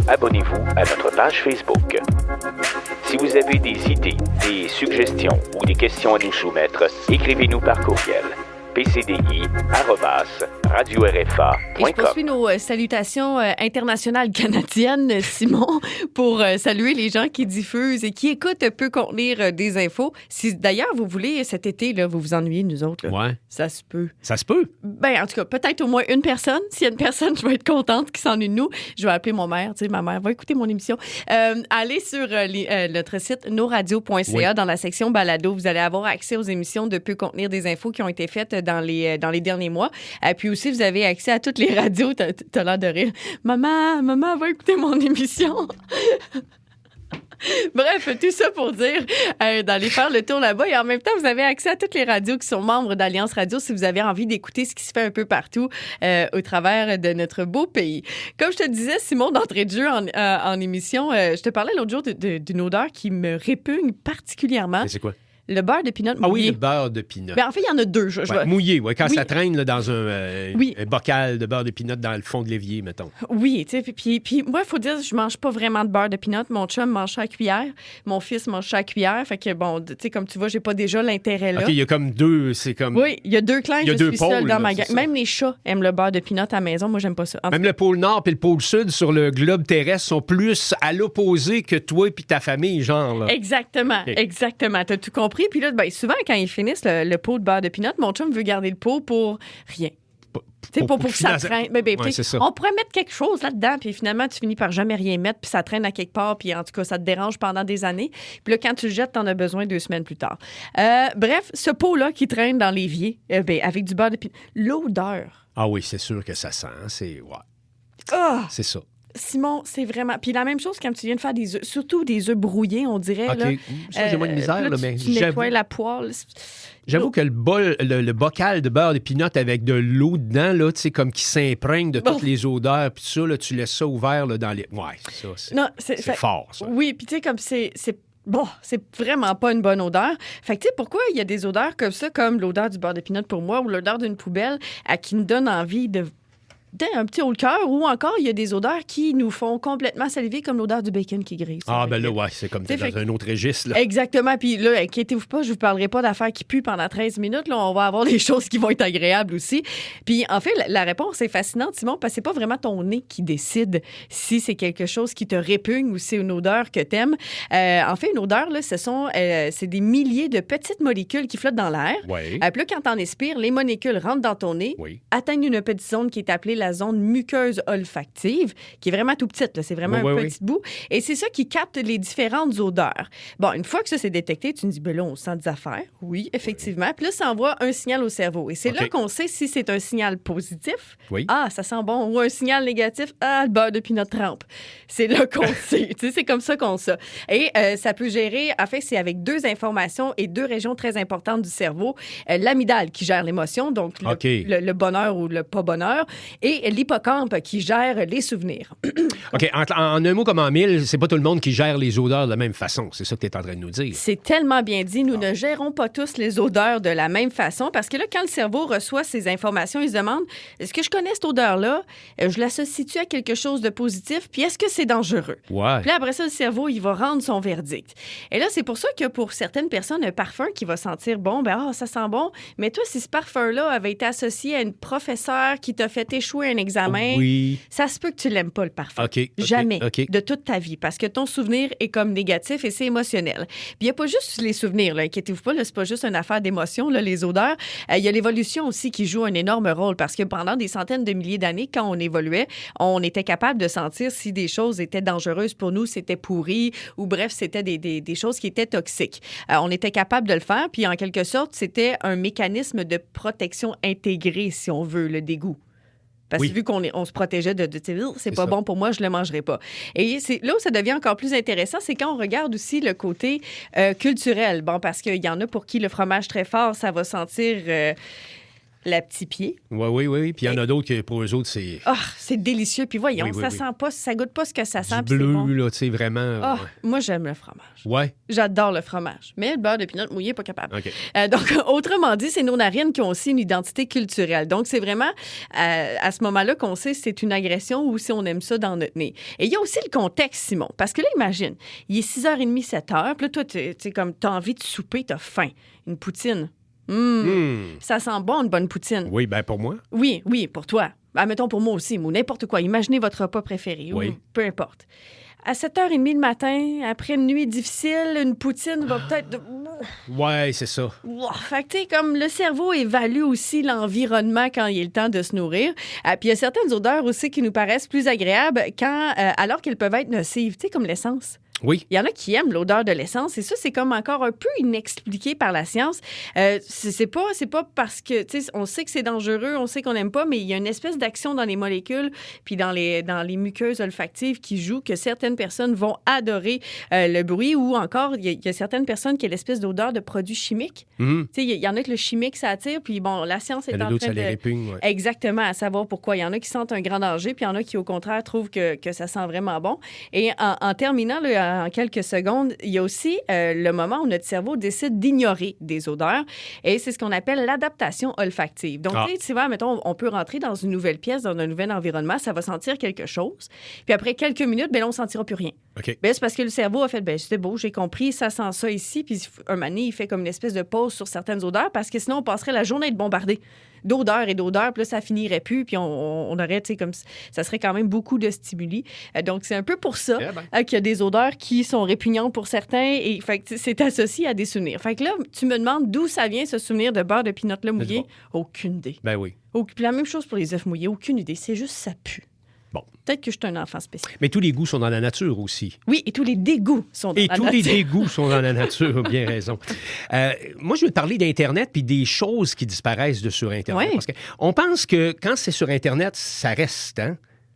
Speaker 2: abonnez-vous à notre page Facebook. Si vous avez des idées, des suggestions ou des questions à nous soumettre, écrivez-nous par courriel pcdi@radio-rfa.com.
Speaker 3: Et je poursuis nos salutations internationales canadiennes, Simon, pour saluer les gens qui diffusent et qui écoutent Peut contenir des infos. Si d'ailleurs vous voulez cet été, là, vous vous ennuyez, nous autres, là,
Speaker 4: Ouais.
Speaker 3: ça se peut.
Speaker 4: Ça se peut.
Speaker 3: Ben, en tout cas, peut-être au moins une personne. S'il y a une personne, je vais être contente qui s'ennuie de nous. Je vais appeler mon mère. Tu sais, ma mère va écouter mon émission. Allez sur notre site noradio.ca.
Speaker 4: Oui.
Speaker 3: Dans la section balado. Vous allez avoir accès aux émissions de Peut contenir des infos qui ont été faites dans les derniers mois. Puis aussi, vous avez accès à toutes les radios. T'as l'air de rire. Maman va écouter mon émission. Bref, tout ça pour dire d'aller faire le tour là-bas. Et en même temps, vous avez accès à toutes les radios qui sont membres d'Alliance Radio si vous avez envie d'écouter ce qui se fait un peu partout au travers de notre beau pays. Comme je te disais, Simon, d'entrée de jeu en émission, je te parlais l'autre jour d'une odeur qui me répugne particulièrement.
Speaker 4: Mais c'est quoi?
Speaker 3: Le beurre de pinot mouillé.
Speaker 4: Ah oui, le beurre de pinot.
Speaker 3: Ben, en fait, il y en a deux.
Speaker 4: Mouillé, ouais, quand
Speaker 3: Oui.
Speaker 4: ça traîne là, dans un bocal de beurre de pinot dans le fond de l'évier, mettons.
Speaker 3: Oui, tu sais, puis moi, il faut dire, je mange pas vraiment de beurre de pinot. Mon chum mange ça à cuillère. Mon fils mange ça à cuillère. Fait que, bon, tu sais, comme tu vois, j'ai pas déjà l'intérêt là.
Speaker 4: OK, il y a comme deux, c'est comme...
Speaker 3: Oui, il y a deux clans,
Speaker 4: Il y a
Speaker 3: je
Speaker 4: deux
Speaker 3: suis seule
Speaker 4: pôles,
Speaker 3: dans
Speaker 4: là,
Speaker 3: ma
Speaker 4: c'est
Speaker 3: gang.
Speaker 4: ça.
Speaker 3: Même les chats aiment le beurre de pinot à la maison. Moi, j'aime pas ça.
Speaker 4: Même le pôle Nord et le pôle Sud sur le globe terrestre sont plus à l'opposé que toi et ta famille, genre. Là.
Speaker 3: Exactement,
Speaker 4: OK.
Speaker 3: exactement. T'as tout compris. Puis là, ben, souvent, quand ils finissent le pot de beurre de pinot, mon chum veut garder le pot pour rien. Tu sais, pour que ça
Speaker 4: financer-
Speaker 3: traîne. Ben,
Speaker 4: Ouais, c'est ça.
Speaker 3: on pourrait mettre quelque chose là-dedans, puis finalement, tu finis par jamais rien mettre, puis ça traîne à quelque part, puis en tout cas, ça te dérange pendant des années. Puis là, quand tu le jettes, t'en as besoin 2 semaines plus tard. Bref, ce pot-là qui traîne dans l'évier, ben, avec du beurre de pinot, l'odeur.
Speaker 4: Ah oui, c'est sûr que ça sent. C'est... Ouais,
Speaker 3: Ah!
Speaker 4: c'est ça.
Speaker 3: Simon, c'est vraiment... Puis la même chose quand tu viens de faire des œufs, surtout des œufs brouillés, on dirait.
Speaker 4: OK.
Speaker 3: Là.
Speaker 4: Ça, j'ai moins de misère, là, mais
Speaker 3: tu nettoies la poêle.
Speaker 4: j'avoue que le bocal de beurre de pinot avec de l'eau dedans, là, tu sais, comme qui s'imprègne de toutes les odeurs, puis ça, là, tu laisses ça ouvert là, dans les... Ouais, ça, c'est,
Speaker 3: Non,
Speaker 4: c'est
Speaker 3: fait-
Speaker 4: fort, ça.
Speaker 3: Oui, puis tu sais, comme c'est bon, c'est vraiment pas une bonne odeur. Fait que, tu sais, pourquoi il y a des odeurs comme ça, comme l'odeur du beurre de pinot pour moi ou l'odeur d'une poubelle, qui nous donne envie de un petit haut le cœur, ou encore il y a des odeurs qui nous font complètement saliver, comme l'odeur du bacon qui grille.
Speaker 4: Ah, ben là, ouais, c'est comme t'es
Speaker 3: T'sais,
Speaker 4: dans un autre registre, là.
Speaker 3: Exactement. Puis là, inquiétez-vous pas, je vous parlerai pas d'affaires qui puent pendant 13 minutes. Là, on va avoir des choses qui vont être agréables aussi. Puis en fait, la réponse est fascinante, Simon, parce que c'est pas vraiment ton nez qui décide si c'est quelque chose qui te répugne ou c'est une odeur que t'aimes. En fait, une odeur, là, c'est des milliers de petites molécules qui flottent dans l'air.
Speaker 4: Oui.
Speaker 3: Puis là, quand t'en expires, les molécules rentrent dans ton nez,
Speaker 4: Oui.
Speaker 3: atteignent une petite zone qui est appelée la zone muqueuse olfactive, qui est vraiment tout petite. là. C'est vraiment
Speaker 4: Oui,
Speaker 3: un
Speaker 4: oui,
Speaker 3: petit bout. Et c'est ça qui capte les différentes odeurs. Bon, une fois que ça c'est détecté, tu me dis, ben là, on sent des affaires. Oui, effectivement. Puis là, ça envoie un signal au cerveau. Et c'est
Speaker 4: OK.
Speaker 3: là qu'on sait si c'est un signal positif.
Speaker 4: Oui.
Speaker 3: Ah, ça sent bon. Ou un signal négatif. Ah, le beurre de pinot trempe. C'est là qu'on sait. Tu sais, c'est comme ça qu'on sait. Et ça peut gérer, en fait, c'est avec 2 informations et 2 régions très importantes du cerveau. L'amygdale qui gère l'émotion, donc
Speaker 4: OK.
Speaker 3: le bonheur ou le pas bonheur, et l'hippocampe qui gère les souvenirs.
Speaker 4: OK, en un mot comme en mille, c'est pas tout le monde qui gère les odeurs de la même façon. C'est ça que tu es en train de nous dire.
Speaker 3: C'est tellement bien dit. Nous ne gérons pas tous les odeurs de la même façon parce que là, quand le cerveau reçoit ces informations, il se demande, est-ce que je connais cette odeur-là? Je l'associe-tu à quelque chose de positif? Puis est-ce que c'est dangereux?
Speaker 4: Ouais.
Speaker 3: Puis là, après ça, le cerveau, il va rendre son verdict. Et là, c'est pour ça que pour certaines personnes, un parfum qui va sentir bon, ça sent bon. Mais toi, si ce parfum-là avait été associé à une professeure qui t'a fait échouer un examen,
Speaker 4: Oui.
Speaker 3: ça se peut que tu l'aimes pas, le parfum.
Speaker 4: OK, OK,
Speaker 3: Jamais.
Speaker 4: OK.
Speaker 3: De toute ta vie. Parce que ton souvenir est comme négatif et c'est émotionnel. Puis il n'y a pas juste les souvenirs, là. Inquiétez-vous pas, là, c'est pas juste une affaire d'émotion, là, les odeurs. Il y a l'évolution aussi qui joue un énorme rôle parce que pendant des centaines de milliers d'années, quand on évoluait, on était capable de sentir si des choses étaient dangereuses pour nous, c'était pourri ou bref, c'était des choses qui étaient toxiques. On était capable de le faire, puis en quelque sorte, c'était un mécanisme de protection intégré, si on veut, le dégoût. Parce que vu on se protégeait de c'est pas bon pour moi, je le mangerai pas. Et c'est là où ça devient encore plus intéressant, c'est quand on regarde aussi le côté culturel. Bon, parce qu'il y en a pour qui le fromage très fort, ça va sentir la petit pied.
Speaker 4: Oui. Puis il y en a d'autres que pour eux autres, c'est...
Speaker 3: Ah, c'est délicieux. Puis voyons, ça sent pas, ça goûte pas ce que ça sent.
Speaker 4: Du bleu, bon. Là, tu sais, vraiment...
Speaker 3: Ah, moi, j'aime le fromage.
Speaker 4: Ouais.
Speaker 3: J'adore le fromage. Mais le beurre de pinot mouillé, pas capable.
Speaker 4: OK.
Speaker 3: Donc, autrement dit, c'est nos narines qui ont aussi une identité culturelle. Donc, c'est vraiment à ce moment-là qu'on sait si c'est une agression ou si on aime ça dans notre nez. Et il y a aussi le contexte, Simon. Parce que là, imagine, il est 6h30, 7h. Puis là, toi, t'as envie de souper, t'as faim. Une poutine. Ça sent bon, une bonne poutine.
Speaker 4: Oui, bien pour moi.
Speaker 3: Oui, pour toi. Mettons pour moi aussi, ou n'importe quoi. Imaginez votre repas préféré, ou peu importe. À 7h30 le matin, après une nuit difficile, une poutine va peut-être...
Speaker 4: Ouais, c'est ça.
Speaker 3: Fait que, tu sais, comme le cerveau évalue aussi l'environnement quand il est le temps de se nourrir. Puis il y a certaines odeurs aussi qui nous paraissent plus agréables alors qu'elles peuvent être nocives, tu sais, comme l'essence.
Speaker 4: Oui.
Speaker 3: Il y en a qui aiment l'odeur de l'essence et ça, c'est comme encore un peu inexpliqué par la science. C'est pas parce que, tu sais, on sait que c'est dangereux, on sait qu'on n'aime pas, mais il y a une espèce d'action dans les molécules puis dans les muqueuses olfactives qui joue que certaines personnes vont adorer le bruit ou encore, il y a certaines personnes qui ont l'espèce d'odeur de produits chimiques. Tu sais, il y en a que le chimique, ça attire, puis bon, la science est en train
Speaker 4: ça les répugne, ouais.
Speaker 3: Exactement, à savoir pourquoi. Il y en a qui sentent un grand danger, puis il y en a qui, au contraire, trouvent que ça sent vraiment bon. Et en terminant, là, en quelques secondes, il y a aussi le moment où notre cerveau décide d'ignorer des odeurs et c'est ce qu'on appelle l'adaptation olfactive. Donc, tu vois, mettons, on peut rentrer dans une nouvelle pièce, dans un nouvel environnement, ça va sentir quelque chose. Puis après quelques minutes, là, on ne sentira plus rien.
Speaker 4: OK.
Speaker 3: C'est parce que le cerveau a fait, c'est beau, j'ai compris, ça sent ça ici. Puis un moment donné, il fait comme une espèce de pause sur certaines odeurs parce que sinon, on passerait la journée à être bombardé d'odeurs et d'odeurs, puis là, ça finirait plus, puis on aurait, tu sais, comme ça serait quand même beaucoup de stimuli. Donc, c'est un peu pour ça qu'il y a des odeurs qui sont répugnantes pour certains, et fait que c'est associé à des souvenirs. Fait que là, tu me demandes d'où ça vient, ce souvenir de beurre de pinot-là mouillé. Aucune idée.
Speaker 4: Ben oui.
Speaker 3: Puis la même chose pour les œufs mouillés, aucune idée. C'est juste ça pue.
Speaker 4: Bon.
Speaker 3: Peut-être que je suis un enfant spécial.
Speaker 4: Mais tous les goûts sont dans la nature aussi.
Speaker 3: Oui, et tous les dégoûts sont dans la nature.
Speaker 4: Et tous les dégoûts sont dans la nature, bien raison. Moi, je veux te parler d'Internet puis des choses qui disparaissent de sur Internet.
Speaker 3: Oui.
Speaker 4: Parce qu'on pense que quand c'est sur Internet, ça reste, hein?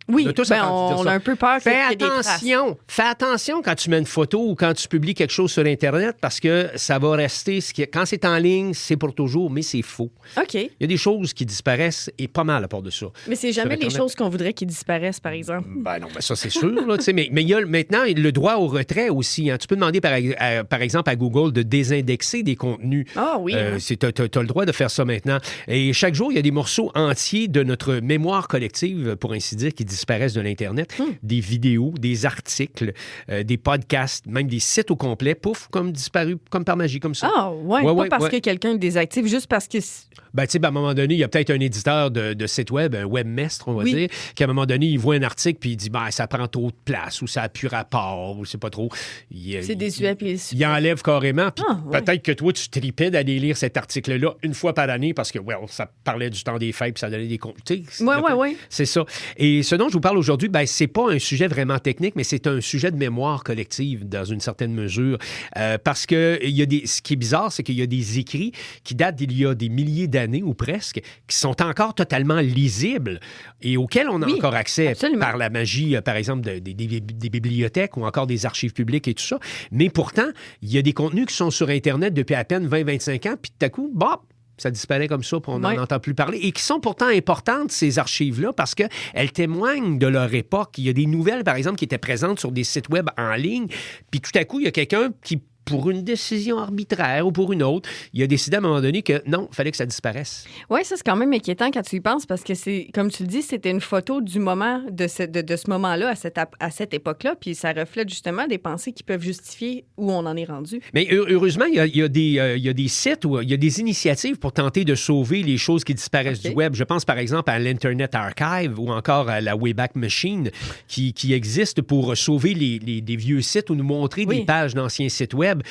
Speaker 3: Oui, on a un peu peur qu'il y ait des traces.
Speaker 4: Fais attention quand tu mets une photo ou quand tu publies quelque chose sur Internet parce que ça va rester... Quand c'est en ligne, c'est pour toujours, mais c'est faux.
Speaker 3: OK.
Speaker 4: Il y a des choses qui disparaissent et pas mal à part de ça.
Speaker 3: Mais c'est jamais les choses qu'on voudrait qu'ils disparaissent, par exemple.
Speaker 4: Ben non, ça c'est sûr. Là, mais il y a maintenant le droit au retrait aussi. Hein. Tu peux demander, par exemple, à Google de désindexer des contenus.
Speaker 3: Ah oui.
Speaker 4: Tu as le droit de faire ça maintenant. Et chaque jour, il y a des morceaux entiers de notre mémoire collective, pour ainsi dire, qui disparaissent de l'Internet. Des vidéos, des articles, des podcasts, même des sites au complet, pouf, comme disparu, comme par magie, comme ça.
Speaker 3: Ah, pas parce que quelqu'un le désactive, juste parce que...
Speaker 4: Ben, tu sais, à un moment donné, il y a peut-être un éditeur de site web, un webmestre, on va dire, qui, à un moment donné, il voit un article puis il dit, ça prend trop de place ou ça n'a plus rapport ou c'est pas trop.
Speaker 3: C'est désuet puis
Speaker 4: il enlève carrément. Puis peut-être que toi, tu tripais d'aller lire cet article-là une fois par année parce que, ça parlait du temps des fêtes puis ça donnait des comptes.
Speaker 3: Oui.
Speaker 4: C'est ça. Et ce dont je vous parle aujourd'hui, c'est pas un sujet vraiment technique, mais c'est un sujet de mémoire collective dans une certaine mesure. Parce que ce qui est bizarre, c'est qu'il y a des écrits qui datent d'il y a des milliers d'années ou presque, qui sont encore totalement lisibles et auxquels on a encore accès par la magie, par exemple, des bibliothèques ou encore des archives publiques et tout ça. Mais pourtant, il y a des contenus qui sont sur Internet depuis à peine 20-25 ans, puis tout à coup, ça disparaît comme ça, puis on n'en entend plus parler. Et qui sont pourtant importantes, ces archives-là, parce qu'elles témoignent de leur époque. Il y a des nouvelles, par exemple, qui étaient présentes sur des sites web en ligne, puis tout à coup, il y a quelqu'un qui, pour une décision arbitraire ou pour une autre, il a décidé à un moment donné que non, il fallait que ça disparaisse.
Speaker 3: Oui, ça, c'est quand même inquiétant quand tu y penses parce que c'est, comme tu le dis, c'était une photo du moment, de ce moment-là, à cette époque-là, puis ça reflète justement des pensées qui peuvent justifier où on en est rendu.
Speaker 4: Mais heureusement, il y a des sites où il y a des initiatives pour tenter de sauver les choses qui disparaissent du web. Je pense par exemple à l'Internet Archive ou encore à la Wayback Machine qui existe pour sauver des vieux sites ou nous montrer des pages d'anciens sites web. web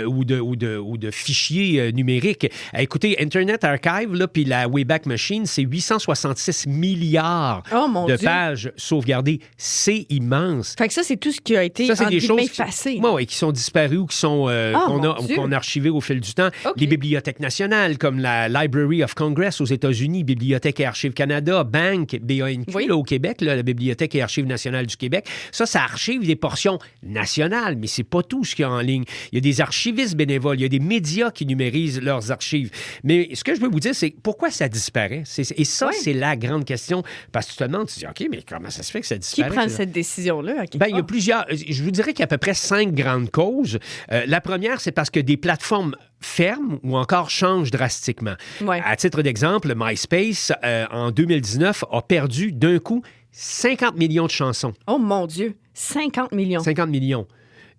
Speaker 4: ou de fichiers numériques. Écoutez, Internet Archive, là, puis la Wayback Machine, c'est 866 milliards de pages sauvegardées. C'est immense.
Speaker 3: Fait que ça, c'est tout ce qui a été effacé.
Speaker 4: Oui, qui sont disparues ou qui sont qu'on a archivées au fil du temps. Okay. Les bibliothèques nationales, comme la Library of Congress aux États-Unis, Bibliothèque et Archives Canada, BANQ, là, au Québec, là, la Bibliothèque et Archives nationales du Québec. Ça archive des portions nationales, mais c'est pas tout ce qu'il y a en ligne. Il y a des archivistes bénévoles, il y a des médias qui numérisent leurs archives. Mais ce que je veux vous dire, c'est pourquoi ça disparaît? C'est la grande question. Parce que tu te demandes, tu dis, OK, mais comment ça se fait que ça disparaît?
Speaker 3: Qui prend cette décision-là?
Speaker 4: Il y a plusieurs. Je vous dirais qu'il y a à peu près 5 grandes causes. La première, c'est parce que des plateformes ferment ou encore changent drastiquement. Ouais. À titre d'exemple, MySpace, en 2019, a perdu d'un coup 50 millions de chansons.
Speaker 3: Oh mon Dieu! 50 millions.
Speaker 4: 50 millions.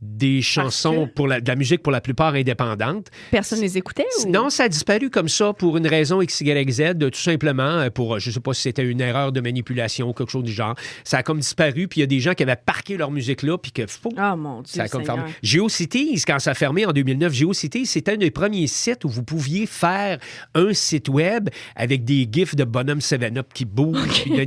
Speaker 4: Des chansons, de la musique pour la plupart indépendante.
Speaker 3: Personne ne les écoutait? Ou?
Speaker 4: Non, ça a disparu comme ça pour une raison X, Y, Z, tout simplement pour, je ne sais pas si c'était une erreur de manipulation ou quelque chose du genre. Ça a comme disparu, puis il y a des gens qui avaient parqué leur musique là, puis que...
Speaker 3: Oh mon Dieu,
Speaker 4: ça a comme fermé. GeoCities, quand ça a fermé en 2009, GeoCities, c'était un des premiers sites où vous pouviez faire un site web avec des gifs de bonhomme 7-Up qui bougent. Non,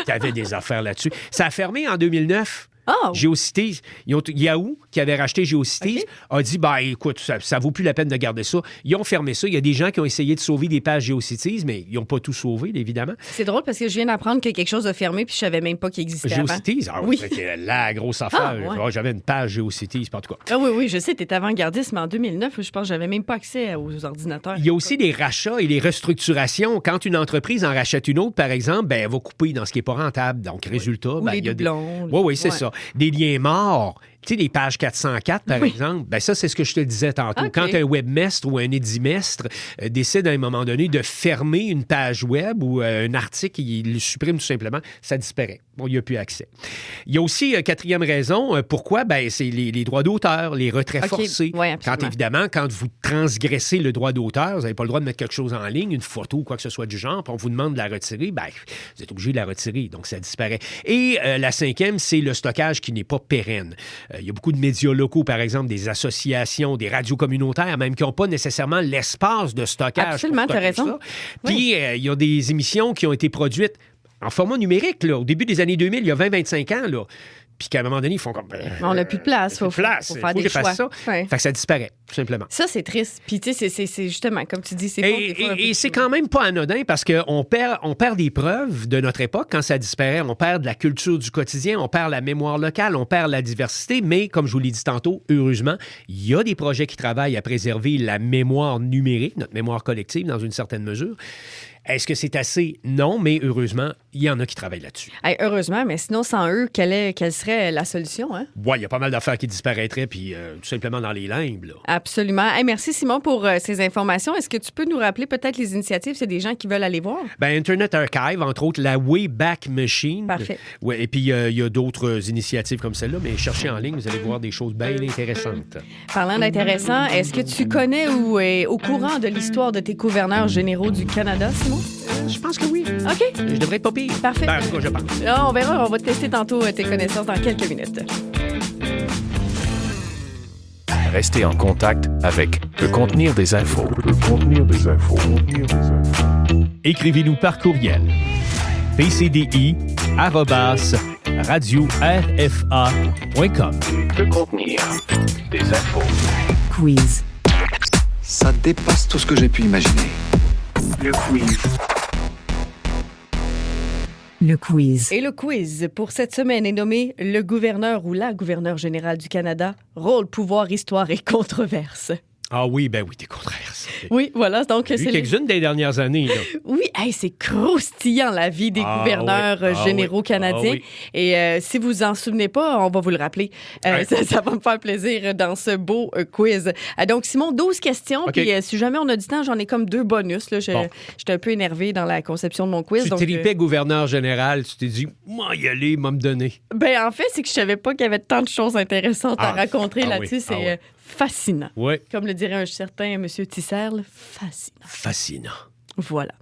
Speaker 4: t'avais des affaires là-dessus. Ça a fermé en 2009.
Speaker 3: Oh.
Speaker 4: GeoCities, Yahoo, qui avait racheté GeoCities, a dit, écoute, ça vaut plus la peine de garder ça. Ils ont fermé ça. Il y a des gens qui ont essayé de sauver des pages GeoCities, mais ils n'ont pas tout sauvé, évidemment.
Speaker 3: C'est drôle parce que je viens d'apprendre que quelque chose a fermé puis je savais même pas qu'il existait
Speaker 4: GeoCities,
Speaker 3: oui.
Speaker 4: C'était la grosse affaire. J'avais une page GeoCities, en tout cas.
Speaker 3: Oui, je sais, tu étais avant-gardiste, mais en 2009, je pense que j'avais même pas accès aux ordinateurs.
Speaker 4: Il y a aussi des rachats et les restructurations. Quand une entreprise en rachète une autre, par exemple, elle va couper dans ce qui n'est pas rentable. Donc, résultat,
Speaker 3: il y a doublons.
Speaker 4: Oui, c'est ça. Des liens morts. Tu sais, les pages 404, par exemple, ça, c'est ce que je te disais tantôt. Okay. Quand un webmestre ou un édimestre décide à un moment donné de fermer une page web ou un article, il le supprime tout simplement, ça disparaît. Bon, il n'y a plus accès. Il y a aussi, quatrième raison, pourquoi? C'est les droits d'auteur, les retraits forcés.
Speaker 3: Ouais,
Speaker 4: quand vous transgressez le droit d'auteur, vous n'avez pas le droit de mettre quelque chose en ligne, une photo ou quoi que ce soit du genre, puis on vous demande de la retirer, vous êtes obligé de la retirer, donc ça disparaît. Et la cinquième, c'est le stockage qui n'est pas pérenne. Il y a beaucoup de médias locaux, par exemple, des associations, des radios communautaires, même qui n'ont pas nécessairement l'espace de stockage.
Speaker 3: Absolument, tu as raison.
Speaker 4: Puis, il y a des émissions qui ont été produites en format numérique, là, au début des années 2000, il y a 20-25 ans, là. Puis qu'à un moment donné, ils font comme...
Speaker 3: on n'a plus de place. Il faut faire des choix.
Speaker 4: Ça.
Speaker 3: Ouais.
Speaker 4: Fait que ça disparaît, tout simplement.
Speaker 3: Ça, c'est triste. Puis, tu sais, c'est justement, comme tu dis, c'est
Speaker 4: Et c'est quand même pas anodin parce qu'on perd des preuves de notre époque quand ça disparaît. On perd de la culture du quotidien, on perd la mémoire locale, on perd la diversité. Mais, comme je vous l'ai dit tantôt, heureusement, il y a des projets qui travaillent à préserver la mémoire numérique, notre mémoire collective, dans une certaine mesure. Est-ce que c'est assez? Non, mais heureusement, il y en a qui travaillent là-dessus.
Speaker 3: Hey, heureusement, mais sinon, sans eux, quelle serait la solution? Hein?
Speaker 4: Oui, il y a pas mal d'affaires qui disparaîtraient, puis tout simplement dans les limbes. Là.
Speaker 3: Absolument. Hey, merci, Simon, pour ces informations. Est-ce que tu peux nous rappeler peut-être les initiatives? C'est des gens qui veulent aller voir?
Speaker 4: Internet Archive, entre autres, la Wayback Machine.
Speaker 3: Parfait.
Speaker 4: Ouais, et puis, il y a d'autres initiatives comme celle-là, mais cherchez en ligne, vous allez voir des choses bien intéressantes.
Speaker 3: Parlant d'intéressant, est-ce que tu connais ou es au courant de l'histoire de tes gouverneurs généraux du Canada, Simon?
Speaker 4: Je pense que oui.
Speaker 3: OK.
Speaker 4: Je devrais être pas pire.
Speaker 3: Parfait.
Speaker 4: En tout cas, je pense.
Speaker 3: Là, on verra. On va tester tantôt tes connaissances dans quelques minutes.
Speaker 2: Restez en contact avec Le Contenir des infos.
Speaker 5: Écrivez-nous par courriel. pcdi@radio-rfa.com.
Speaker 2: Le Contenir des infos.
Speaker 6: Quiz.
Speaker 7: Ça dépasse tout ce que j'ai pu imaginer.
Speaker 1: Le quiz.
Speaker 6: Le quiz.
Speaker 3: Et le quiz pour cette semaine est nommé le gouverneur ou la gouverneure générale du Canada. Rôle, pouvoir, histoire et controverse.
Speaker 4: Ah oui, des controverses.
Speaker 3: Oui, voilà. Donc,
Speaker 4: c'est quelques-unes des dernières années. Là.
Speaker 3: Oui, c'est croustillant la vie des gouverneurs généraux canadiens. Et si vous vous en souvenez pas, on va vous le rappeler. Ça va me faire plaisir dans ce beau quiz. Donc, Simon, 12 questions.
Speaker 4: Okay.
Speaker 3: Puis si jamais on a du temps, j'en ai comme 2 bonus. Là. J'étais un peu énervée dans la conception de mon quiz.
Speaker 4: Tu tripais gouverneur général, tu t'es dit, moi, y aller, m'a me donner.
Speaker 3: En fait, c'est que je savais pas qu'il y avait tant de choses intéressantes à raconter là-dessus. C'est fascinant.
Speaker 4: Oui.
Speaker 3: Comme le dirait un certain M. Tisserle, fascinant.
Speaker 4: Fascinant.
Speaker 3: Voilà.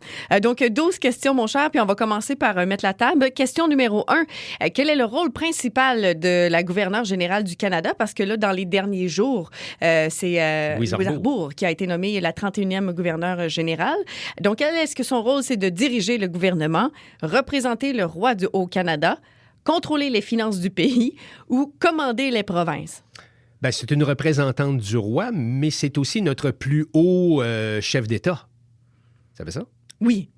Speaker 3: Donc, 12 questions, mon cher, puis on va commencer par mettre la table. Question numéro 1. Quel est le rôle principal de la gouverneure générale du Canada? Parce que là, dans les derniers jours, c'est
Speaker 4: Louise
Speaker 3: Arbour qui a été nommée la 31e gouverneure générale. Donc, est-ce que son rôle, c'est de diriger le gouvernement, représenter le roi du Haut-Canada, contrôler les finances du pays ou commander les provinces?
Speaker 4: Ben, c'est une représentante du roi, mais c'est aussi notre plus haut chef d'État. Ça fait ça?
Speaker 3: Oui.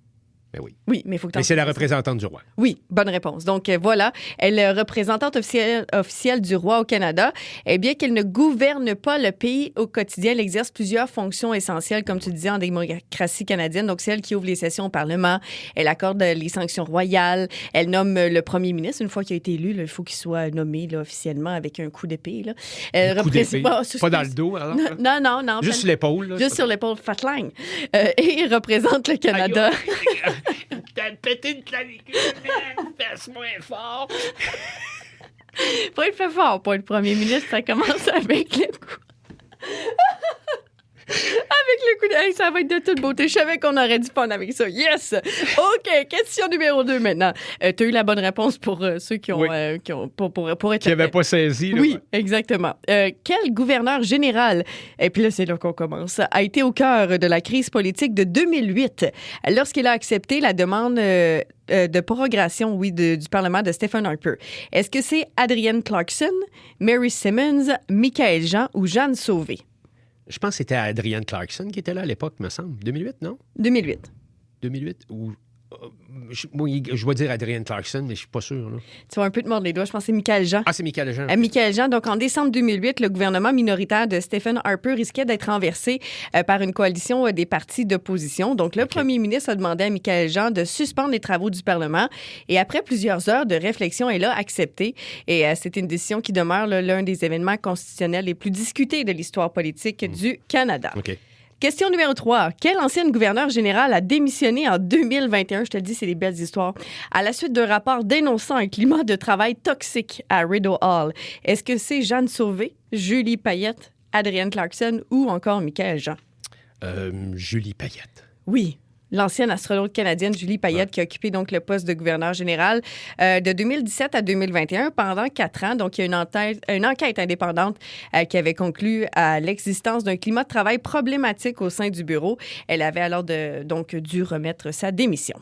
Speaker 4: Ben oui.
Speaker 3: Oui, mais il faut que tu
Speaker 4: Mais c'est la représentante du roi.
Speaker 3: Oui, bonne réponse. Donc, voilà, elle est représentante officielle du roi au Canada. Et bien qu'elle ne gouverne pas le pays au quotidien, elle exerce plusieurs fonctions essentielles, comme tu disais, en démocratie canadienne. Donc, c'est elle qui ouvre les sessions au Parlement. Elle accorde les sanctions royales. Elle nomme le premier ministre. Une fois qu'il a été élu, là, il faut qu'il soit nommé là, officiellement avec un coup d'épée. Là.
Speaker 4: Un coup d'épée. Pas dans le dos, alors?
Speaker 3: Non.
Speaker 4: Juste sur l'épaule. Là,
Speaker 3: juste sur l'épaule, fatling. Et il représente le Canada.
Speaker 4: T'as pété une clavicule, fesse moins fort.
Speaker 3: Pas il fait fort pour le premier ministre, ça commence avec le coup. Avec le coup de... Hey, ça va être de toute beauté. Je savais qu'on aurait du fun avec ça. Yes! OK, question numéro 2 maintenant. Tu as eu la bonne réponse pour ceux qui ont...
Speaker 4: Oui.
Speaker 3: Pour être...
Speaker 4: Qui n'avaient pas saisi. Là,
Speaker 3: oui,
Speaker 4: ouais.
Speaker 3: exactement. Quel gouverneur général, et puis là, c'est là qu'on commence, a été au cœur de la crise politique de 2008 lorsqu'il a accepté la demande de prorogation, du Parlement de Stephen Harper. Est-ce que c'est Adrienne Clarkson, Mary Simmons, Michaël Jean ou Jeanne Sauvé?
Speaker 4: Je pense que c'était Adrienne Clarkson qui était là à l'époque, me semble. 2008, non?
Speaker 3: 2008.
Speaker 4: 2008 ou... je vais dire Adrienne Clarkson, mais je suis pas sûr. Là.
Speaker 3: Tu vas un peu te mordre les doigts. Je pense que c'est Michaël Jean.
Speaker 4: Ah, c'est Michaël Jean.
Speaker 3: Michaël Jean. Donc, en décembre 2008, le gouvernement minoritaire de Stephen Harper risquait d'être renversé par une coalition des partis d'opposition. Donc, le premier ministre a demandé à Michaël Jean de suspendre les travaux du Parlement. Et après plusieurs heures de réflexion, elle a accepté. Et c'était une décision qui demeure l'un des événements constitutionnels les plus discutés de l'histoire politique du Canada.
Speaker 4: OK.
Speaker 3: Question numéro 3. Quelle ancienne gouverneure générale a démissionné en 2021? Je te le dis, c'est des belles histoires. À la suite d'un rapport dénonçant un climat de travail toxique à Rideau Hall. Est-ce que c'est Jeanne Sauvé, Julie Payette, Adrienne Clarkson ou encore Michaël Jean?
Speaker 4: Julie Payette.
Speaker 3: Oui. L'ancienne astronaute canadienne Julie Payette qui a occupé donc le poste de gouverneur général de 2017 à 2021 pendant 4 ans. Donc, il y a une enquête indépendante qui avait conclu à l'existence d'un climat de travail problématique au sein du bureau. Elle avait alors donc dû remettre sa démission.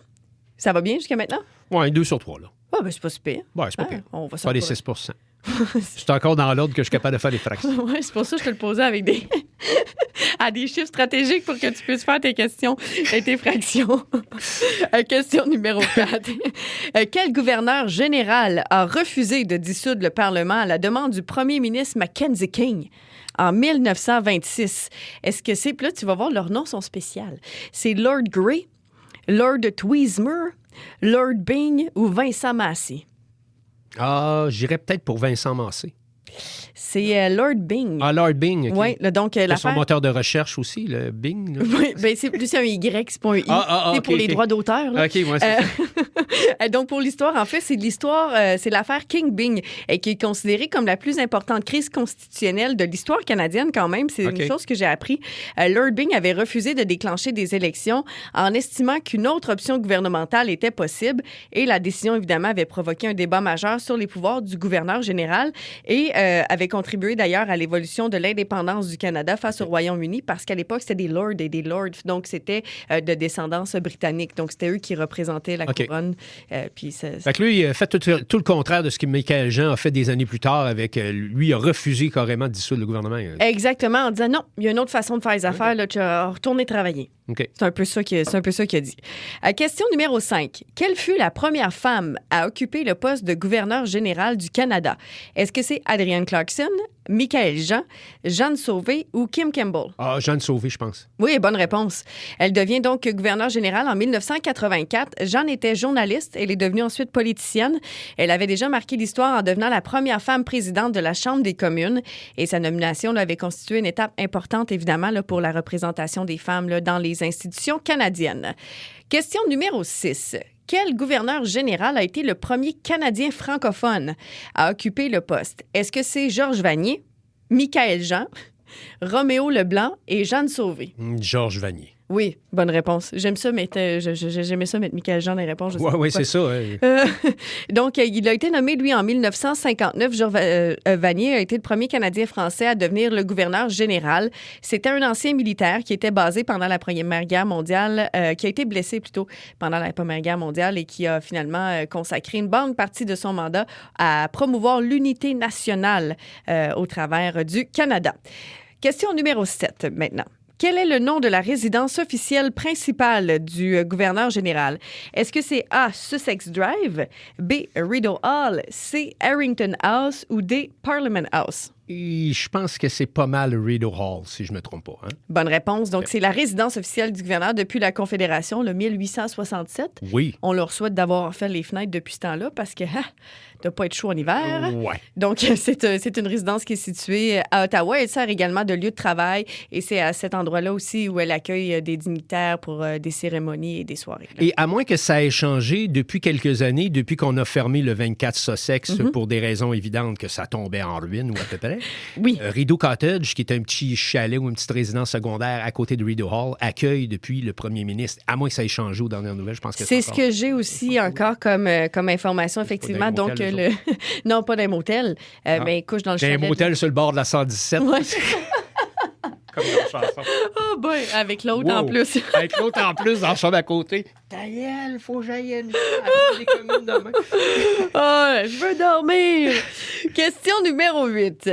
Speaker 3: Ça va bien jusqu'à maintenant?
Speaker 4: Oui, 2 sur 3, là.
Speaker 3: Ah, ben c'est pas si pire.
Speaker 4: Ouais, c'est pas pire.
Speaker 3: On va
Speaker 4: Pas les 6 Je suis encore dans l'ordre que je suis capable de faire des fractions.
Speaker 3: Oui, c'est pour ça que je te le posais avec des... à des chiffres stratégiques pour que tu puisses faire tes questions et tes fractions. Question numéro 4. Quel gouverneur général a refusé de dissoudre le Parlement à la demande du premier ministre Mackenzie King en 1926? Est-ce que c'est... Puis là, tu vas voir, leurs noms sont spéciaux. C'est Lord Grey, Lord Tweedsmuir, Lord Byng ou Vincent Massey?
Speaker 4: Ah, j'irais peut-être pour Vincent Massé.
Speaker 3: C'est Lord Byng.
Speaker 4: Ah, Lord Byng, OK.
Speaker 3: Oui, donc
Speaker 4: C'est son
Speaker 3: l'affaire...
Speaker 4: moteur de recherche aussi, le Bing. Là.
Speaker 3: Oui, ben c'est plus un Y, c'est pas un I. C'est
Speaker 4: OK,
Speaker 3: pour les
Speaker 4: OK.
Speaker 3: droits d'auteur. Là.
Speaker 4: OK, moi, c'est ça.
Speaker 3: Donc, pour l'histoire, en fait, c'est l'affaire King-Byng, qui est considérée comme la plus importante crise constitutionnelle de l'histoire canadienne quand même. C'est
Speaker 4: OK.
Speaker 3: une chose que j'ai appris. Lord Byng avait refusé de déclencher des élections en estimant qu'une autre option gouvernementale était possible. Et la décision, évidemment, avait provoqué un débat majeur sur les pouvoirs du gouverneur général et avait contribué d'ailleurs à l'évolution de l'indépendance du Canada face au Royaume-Uni parce qu'à l'époque, c'était des lords et des lords. Donc, c'était de descendance britannique. Donc, c'était eux qui représentaient la
Speaker 4: OK.
Speaker 3: couronne. Puis
Speaker 4: Fait que lui, il a fait tout le contraire de ce que Michaël Jean a fait des années plus tard avec... lui, il a refusé carrément de dissoudre le gouvernement.
Speaker 3: Exactement, en disant non, il y a une autre façon de faire les affaires, là, tu vas retourner travailler.
Speaker 4: OK.
Speaker 3: C'est un peu ça qu'il a dit. Question numéro 5. Quelle fut la première femme à occuper le poste de gouverneur général du Canada? Est-ce que c'est Adrienne Clarkson, Michaël Jean, Jeanne Sauvé ou Kim Campbell?
Speaker 4: Ah, Jeanne Sauvé, je pense.
Speaker 3: Oui, bonne réponse. Elle devient donc gouverneure générale en 1984. Jeanne était journaliste. Elle est devenue ensuite politicienne. Elle avait déjà marqué l'histoire en devenant la première femme présidente de la Chambre des communes. Et sa nomination là, avait constitué une étape importante, évidemment, là, pour la représentation des femmes là, dans les institutions canadiennes. Question numéro 6. Quel gouverneur général a été le premier Canadien francophone à occuper le poste? Est-ce que c'est Georges Vanier, Michaël Jean, Roméo Leblanc et Jeanne Sauvé?
Speaker 4: Georges Vanier.
Speaker 3: Oui, bonne réponse. J'aime ça mettre, j'aimais ça mettre Michael Jean dans les réponses. Je sais
Speaker 4: Oui,
Speaker 3: pas
Speaker 4: oui,
Speaker 3: pourquoi.
Speaker 4: c'est ça. Ouais.
Speaker 3: Donc, il a été nommé, lui, en 1959. Georges Vanier a été le premier Canadien français à devenir le gouverneur général. C'était un ancien militaire qui était basé pendant la Première Guerre mondiale, qui a été blessé plutôt pendant la Première Guerre mondiale et qui a finalement consacré une bonne partie de son mandat à promouvoir l'unité nationale au travers du Canada. Question numéro 7 maintenant. Quel est le nom de la résidence officielle principale du gouverneur général? Est-ce que c'est A, Sussex Drive, B, Rideau Hall, C, Harrington House ou D, Parliament House?
Speaker 4: Et je pense que c'est pas mal Rideau Hall, si je me trompe pas. Hein?
Speaker 3: Bonne réponse. Donc, c'est la résidence officielle du gouverneur depuis la Confédération, le 1867.
Speaker 4: Oui.
Speaker 3: On leur souhaite d'avoir fait les fenêtres depuis ce temps-là parce que doit pas être chaud en hiver.
Speaker 4: Ouais.
Speaker 3: Donc, c'est une résidence qui est située à Ottawa. Elle sert également de lieu de travail et c'est à cet endroit-là aussi où elle accueille des dignitaires pour des cérémonies et des soirées. Là.
Speaker 4: Et à moins que ça ait changé depuis quelques années, depuis qu'on a fermé le 24 Sussex pour des raisons évidentes que ça tombait en ruine ou à peu près.
Speaker 3: Oui.
Speaker 4: Rideau Cottage, qui est un petit chalet ou une petite résidence secondaire à côté de Rideau Hall, accueille depuis le premier ministre. À moins que ça ait changé aux dernières nouvelles, je pense que
Speaker 3: c'est ce que j'ai aussi encore comme information, effectivement. Donc, non, pas d'un motel, mais couche dans le chalet.
Speaker 4: J'ai un motel sur le bord de la 117.
Speaker 3: Ouais.
Speaker 4: Comme dans la chanson.
Speaker 3: Oh boy, avec l'autre en plus.
Speaker 4: Avec l'autre en plus, dans le chambre à côté. Daniel, faut que j'aille une les communes demain.
Speaker 3: Oh, je veux dormir. Question numéro 8.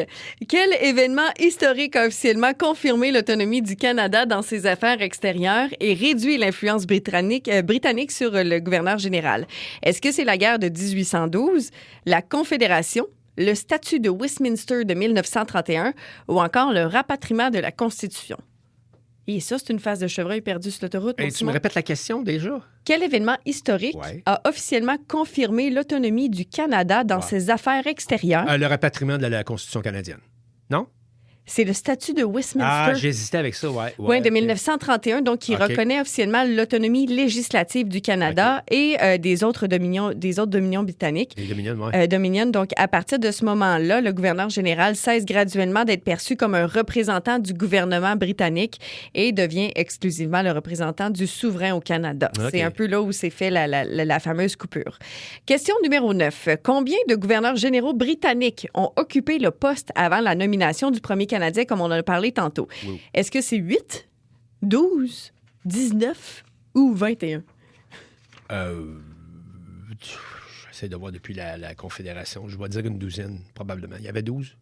Speaker 3: Quel événement historique a officiellement confirmé l'autonomie du Canada dans ses affaires extérieures et réduit l'influence britannique sur le gouverneur général? Est-ce que c'est la guerre de 1812, la Confédération, le statut de Westminster de 1931 ou encore le rapatriement de la Constitution? Et ça, c'est une phase de chevreuil perdue sur l'autoroute.
Speaker 4: Tu me répètes la question déjà?
Speaker 3: Quel événement historique a officiellement confirmé l'autonomie du Canada dans ses affaires extérieures?
Speaker 4: Le rapatriement de la Constitution canadienne. Non?
Speaker 3: C'est le statut de Westminster.
Speaker 4: Ah, j'hésitais avec ça,
Speaker 3: Oui, de 1931, donc qui reconnaît officiellement l'autonomie législative du Canada et des autres dominions britanniques.
Speaker 4: Les Dominions, oui.
Speaker 3: Dominion. Donc, à partir de ce moment-là, le gouverneur général cesse graduellement d'être perçu comme un représentant du gouvernement britannique et devient exclusivement le représentant du souverain au Canada. Okay. C'est un peu là où s'est fait la fameuse coupure. Question numéro 9. Combien de gouverneurs généraux britanniques ont occupé le poste avant la nomination du premier Canadien, comme on en a parlé tantôt? Oui. Est-ce que c'est 8, 12, 19 ou 21?
Speaker 4: J'essaie de voir depuis la Confédération. Je vais dire une douzaine, probablement. Il y avait 12.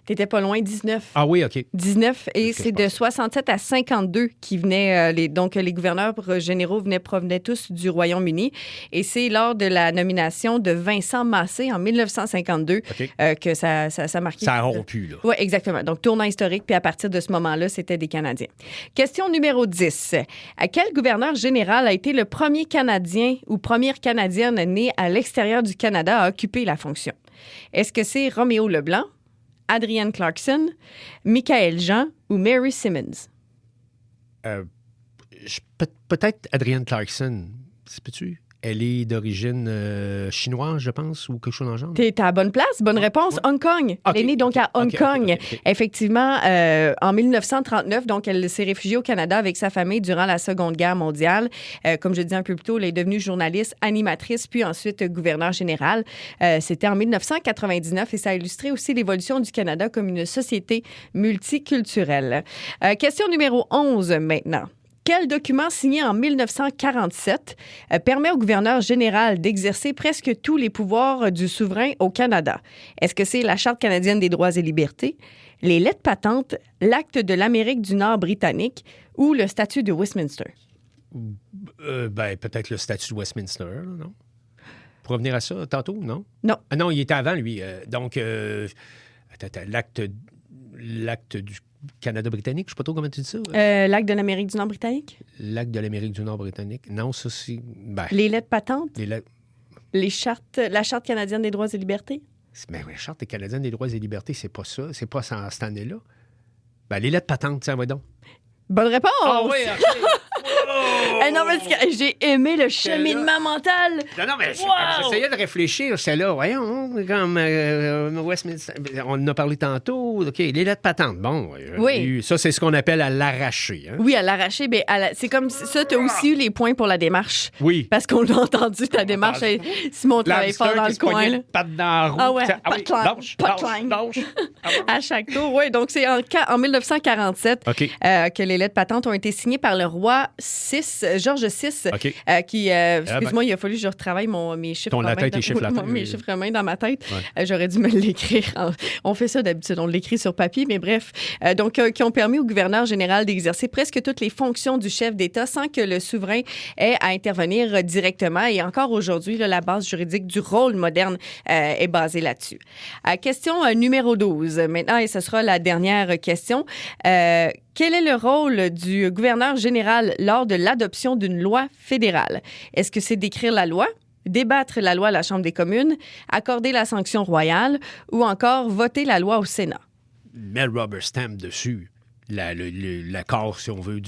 Speaker 3: T'étais pas loin, 19.
Speaker 4: Ah oui, OK.
Speaker 3: 19, et c'est de 67 à 52 qui venaient, donc les gouverneurs généraux provenaient tous du Royaume-Uni. Et c'est lors de la nomination de Vincent Massé en 1952 que ça marquait.
Speaker 4: Ça a rompu, là.
Speaker 3: Oui, exactement. Donc, tournant historique, puis à partir de ce moment-là, c'était des Canadiens. Question numéro 10. À quel gouverneur général a été le premier Canadien ou première Canadienne née à l'extérieur du Canada à occuper la fonction? Est-ce que c'est Roméo Leblanc, Adrienne Clarkson, Michael Jean ou Mary Simmons?
Speaker 4: Peut-être Adrienne Clarkson. Peux-tu? Elle est d'origine chinoise, je pense, ou quelque chose dans le genre.
Speaker 3: T'es à la bonne place. Bonne réponse. Hong Kong. Elle est née donc à Hong Kong. Okay. Effectivement, en 1939, donc elle s'est réfugiée au Canada avec sa famille durant la Seconde Guerre mondiale. Comme je disais un peu plus tôt, elle est devenue journaliste, animatrice, puis ensuite gouverneure générale. C'était en 1999 et ça a illustré aussi l'évolution du Canada comme une société multiculturelle. Question numéro 11 maintenant. Quel document signé en 1947 permet au gouverneur général d'exercer presque tous les pouvoirs du souverain au Canada? Est-ce que c'est la Charte canadienne des droits et libertés, les lettres patentes, l'Acte de l'Amérique du Nord britannique ou le statut de Westminster?
Speaker 4: Peut-être le statut de Westminster, non? Pour revenir à ça, tantôt, non?
Speaker 3: Non.
Speaker 4: Ah non, il était avant, lui. Donc, l'acte du Canada britannique, je ne sais pas trop comment tu dis ça.
Speaker 3: L'acte de l'Amérique du Nord britannique?
Speaker 4: L'acte de l'Amérique du Nord britannique. Non, ça, c'est...
Speaker 3: Les lettres patentes? La Charte canadienne des droits et libertés?
Speaker 4: Mais oui, la Charte canadienne des droits et libertés, c'est pas ça. C'est pas cette année-là. Les lettres patentes, tiens, va donc.
Speaker 3: Bonne réponse!
Speaker 4: Ah oui, OK.
Speaker 3: Non, parce que j'ai aimé le cheminement mental.
Speaker 4: Non, mais
Speaker 3: Wow!
Speaker 4: j'essayais de réfléchir. C'est là, voyons, comme Westminster, on en a parlé tantôt. OK, les lettres patentes. Bon,
Speaker 3: Oui.
Speaker 4: ça, c'est ce qu'on appelle à l'arracher. Hein?
Speaker 3: Oui, à l'arracher, ben, c'est comme ça, tu as aussi eu les points pour la démarche.
Speaker 4: Oui.
Speaker 3: Parce qu'on l'a entendu, ta démarche. Simon travaille fort dans le coin. Là.
Speaker 4: Patte dans la roue.
Speaker 3: Ah ouais,
Speaker 4: oui,
Speaker 3: lâche.
Speaker 4: lâche.
Speaker 3: À chaque tour, oui. Donc, c'est en 1947
Speaker 4: OK.
Speaker 3: que les lettres patentes ont été signées par le roi Georges VI,
Speaker 4: OK.
Speaker 3: qui, excuse-moi, il a fallu que je retravaille mes chiffres.
Speaker 4: Ton
Speaker 3: en
Speaker 4: la
Speaker 3: main
Speaker 4: tête,
Speaker 3: dans-
Speaker 4: tes chiffres la tête.
Speaker 3: Mes chiffres à main dans ma tête.
Speaker 4: Ouais.
Speaker 3: J'aurais dû me l'écrire. On fait ça d'habitude, on l'écrit sur papier, mais bref. Donc, qui ont permis au gouverneur général d'exercer presque toutes les fonctions du chef d'État sans que le souverain ait à intervenir directement. Et encore aujourd'hui, là, la base juridique du rôle moderne est basée là-dessus. Question numéro 12. Maintenant, et ce sera la dernière question. Quel est le rôle du gouverneur général lors de l'adoption d'une loi fédérale? Est-ce que c'est d'écrire la loi, débattre la loi à la Chambre des communes, accorder la sanction royale ou encore voter la loi au Sénat?
Speaker 4: Mets le rubber stamp dessus. L'accord, si on veut,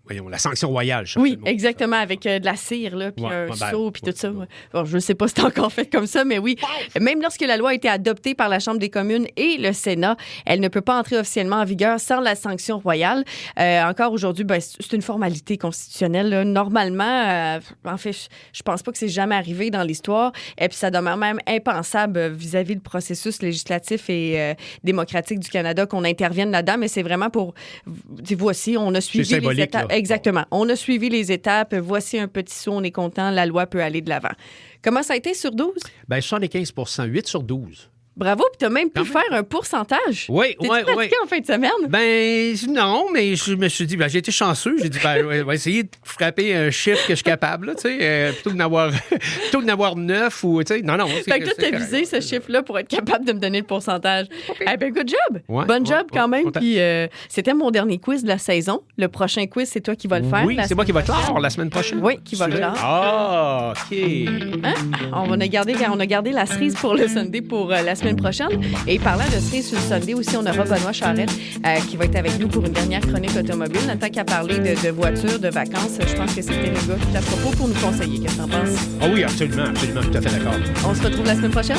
Speaker 4: voyons, la sanction royale.
Speaker 3: Oui, exactement, avec de la cire, là, puis un seau, puis tout ça.
Speaker 4: ouais.
Speaker 3: Bon, je ne sais pas si c'est encore fait comme ça, mais oui. Même lorsque la loi a été adoptée par la Chambre des communes et le Sénat, elle ne peut pas entrer officiellement en vigueur sans la sanction royale. Encore aujourd'hui, ben, c'est une formalité constitutionnelle. Là. Normalement, en fait, je pense pas que c'est jamais arrivé dans l'histoire. Et puis, ça demeure même impensable vis-à-vis du processus législatif et démocratique du Canada qu'on intervienne là-dedans, mais c'est vraiment pour... Voici, on a suivi les
Speaker 4: symbolique,
Speaker 3: étapes.
Speaker 4: là.
Speaker 3: Exactement. On a suivi les étapes. Voici un petit saut, on est content. La loi peut aller de l'avant. Comment ça a été sur 12?
Speaker 4: Bien, 75 8 sur 12.
Speaker 3: Bravo, puis tu as même pu faire un pourcentage.
Speaker 4: Oui,
Speaker 3: T'es-tu
Speaker 4: oui, oui.
Speaker 3: pratiqué en fin de semaine?
Speaker 4: Ben, non, mais je me suis dit, j'ai été chanceux. J'ai dit, on va essayer de frapper un chiffre que je suis capable, là, tu sais, plutôt que d'avoir 9 ou, tu sais, non.
Speaker 3: Fait que toi, t'as visé ce chiffre-là pour être capable de me donner le pourcentage. Eh bien, good job!
Speaker 4: Ouais,
Speaker 3: Bonne job quand même.
Speaker 4: content.
Speaker 3: Puis c'était mon dernier quiz de la saison. Le prochain quiz, c'est toi qui vas le faire.
Speaker 4: Oui, c'est moi qui va clore la semaine prochaine.
Speaker 3: Oui, qui va clore.
Speaker 4: Ah, OK.
Speaker 3: Hein? On a gardé la cerise pour le Sunday pour la semaine prochaine. Et parlant de cerise sur le Sunday aussi, on aura Benoît Charette qui va être avec nous pour une dernière chronique automobile. En tant qu'à parler de voitures, de vacances, je pense que c'était le gars tout à propos pour nous conseiller. Qu'est-ce que t'en penses?
Speaker 4: Ah oui, absolument, tout à fait d'accord.
Speaker 3: On se retrouve la semaine prochaine?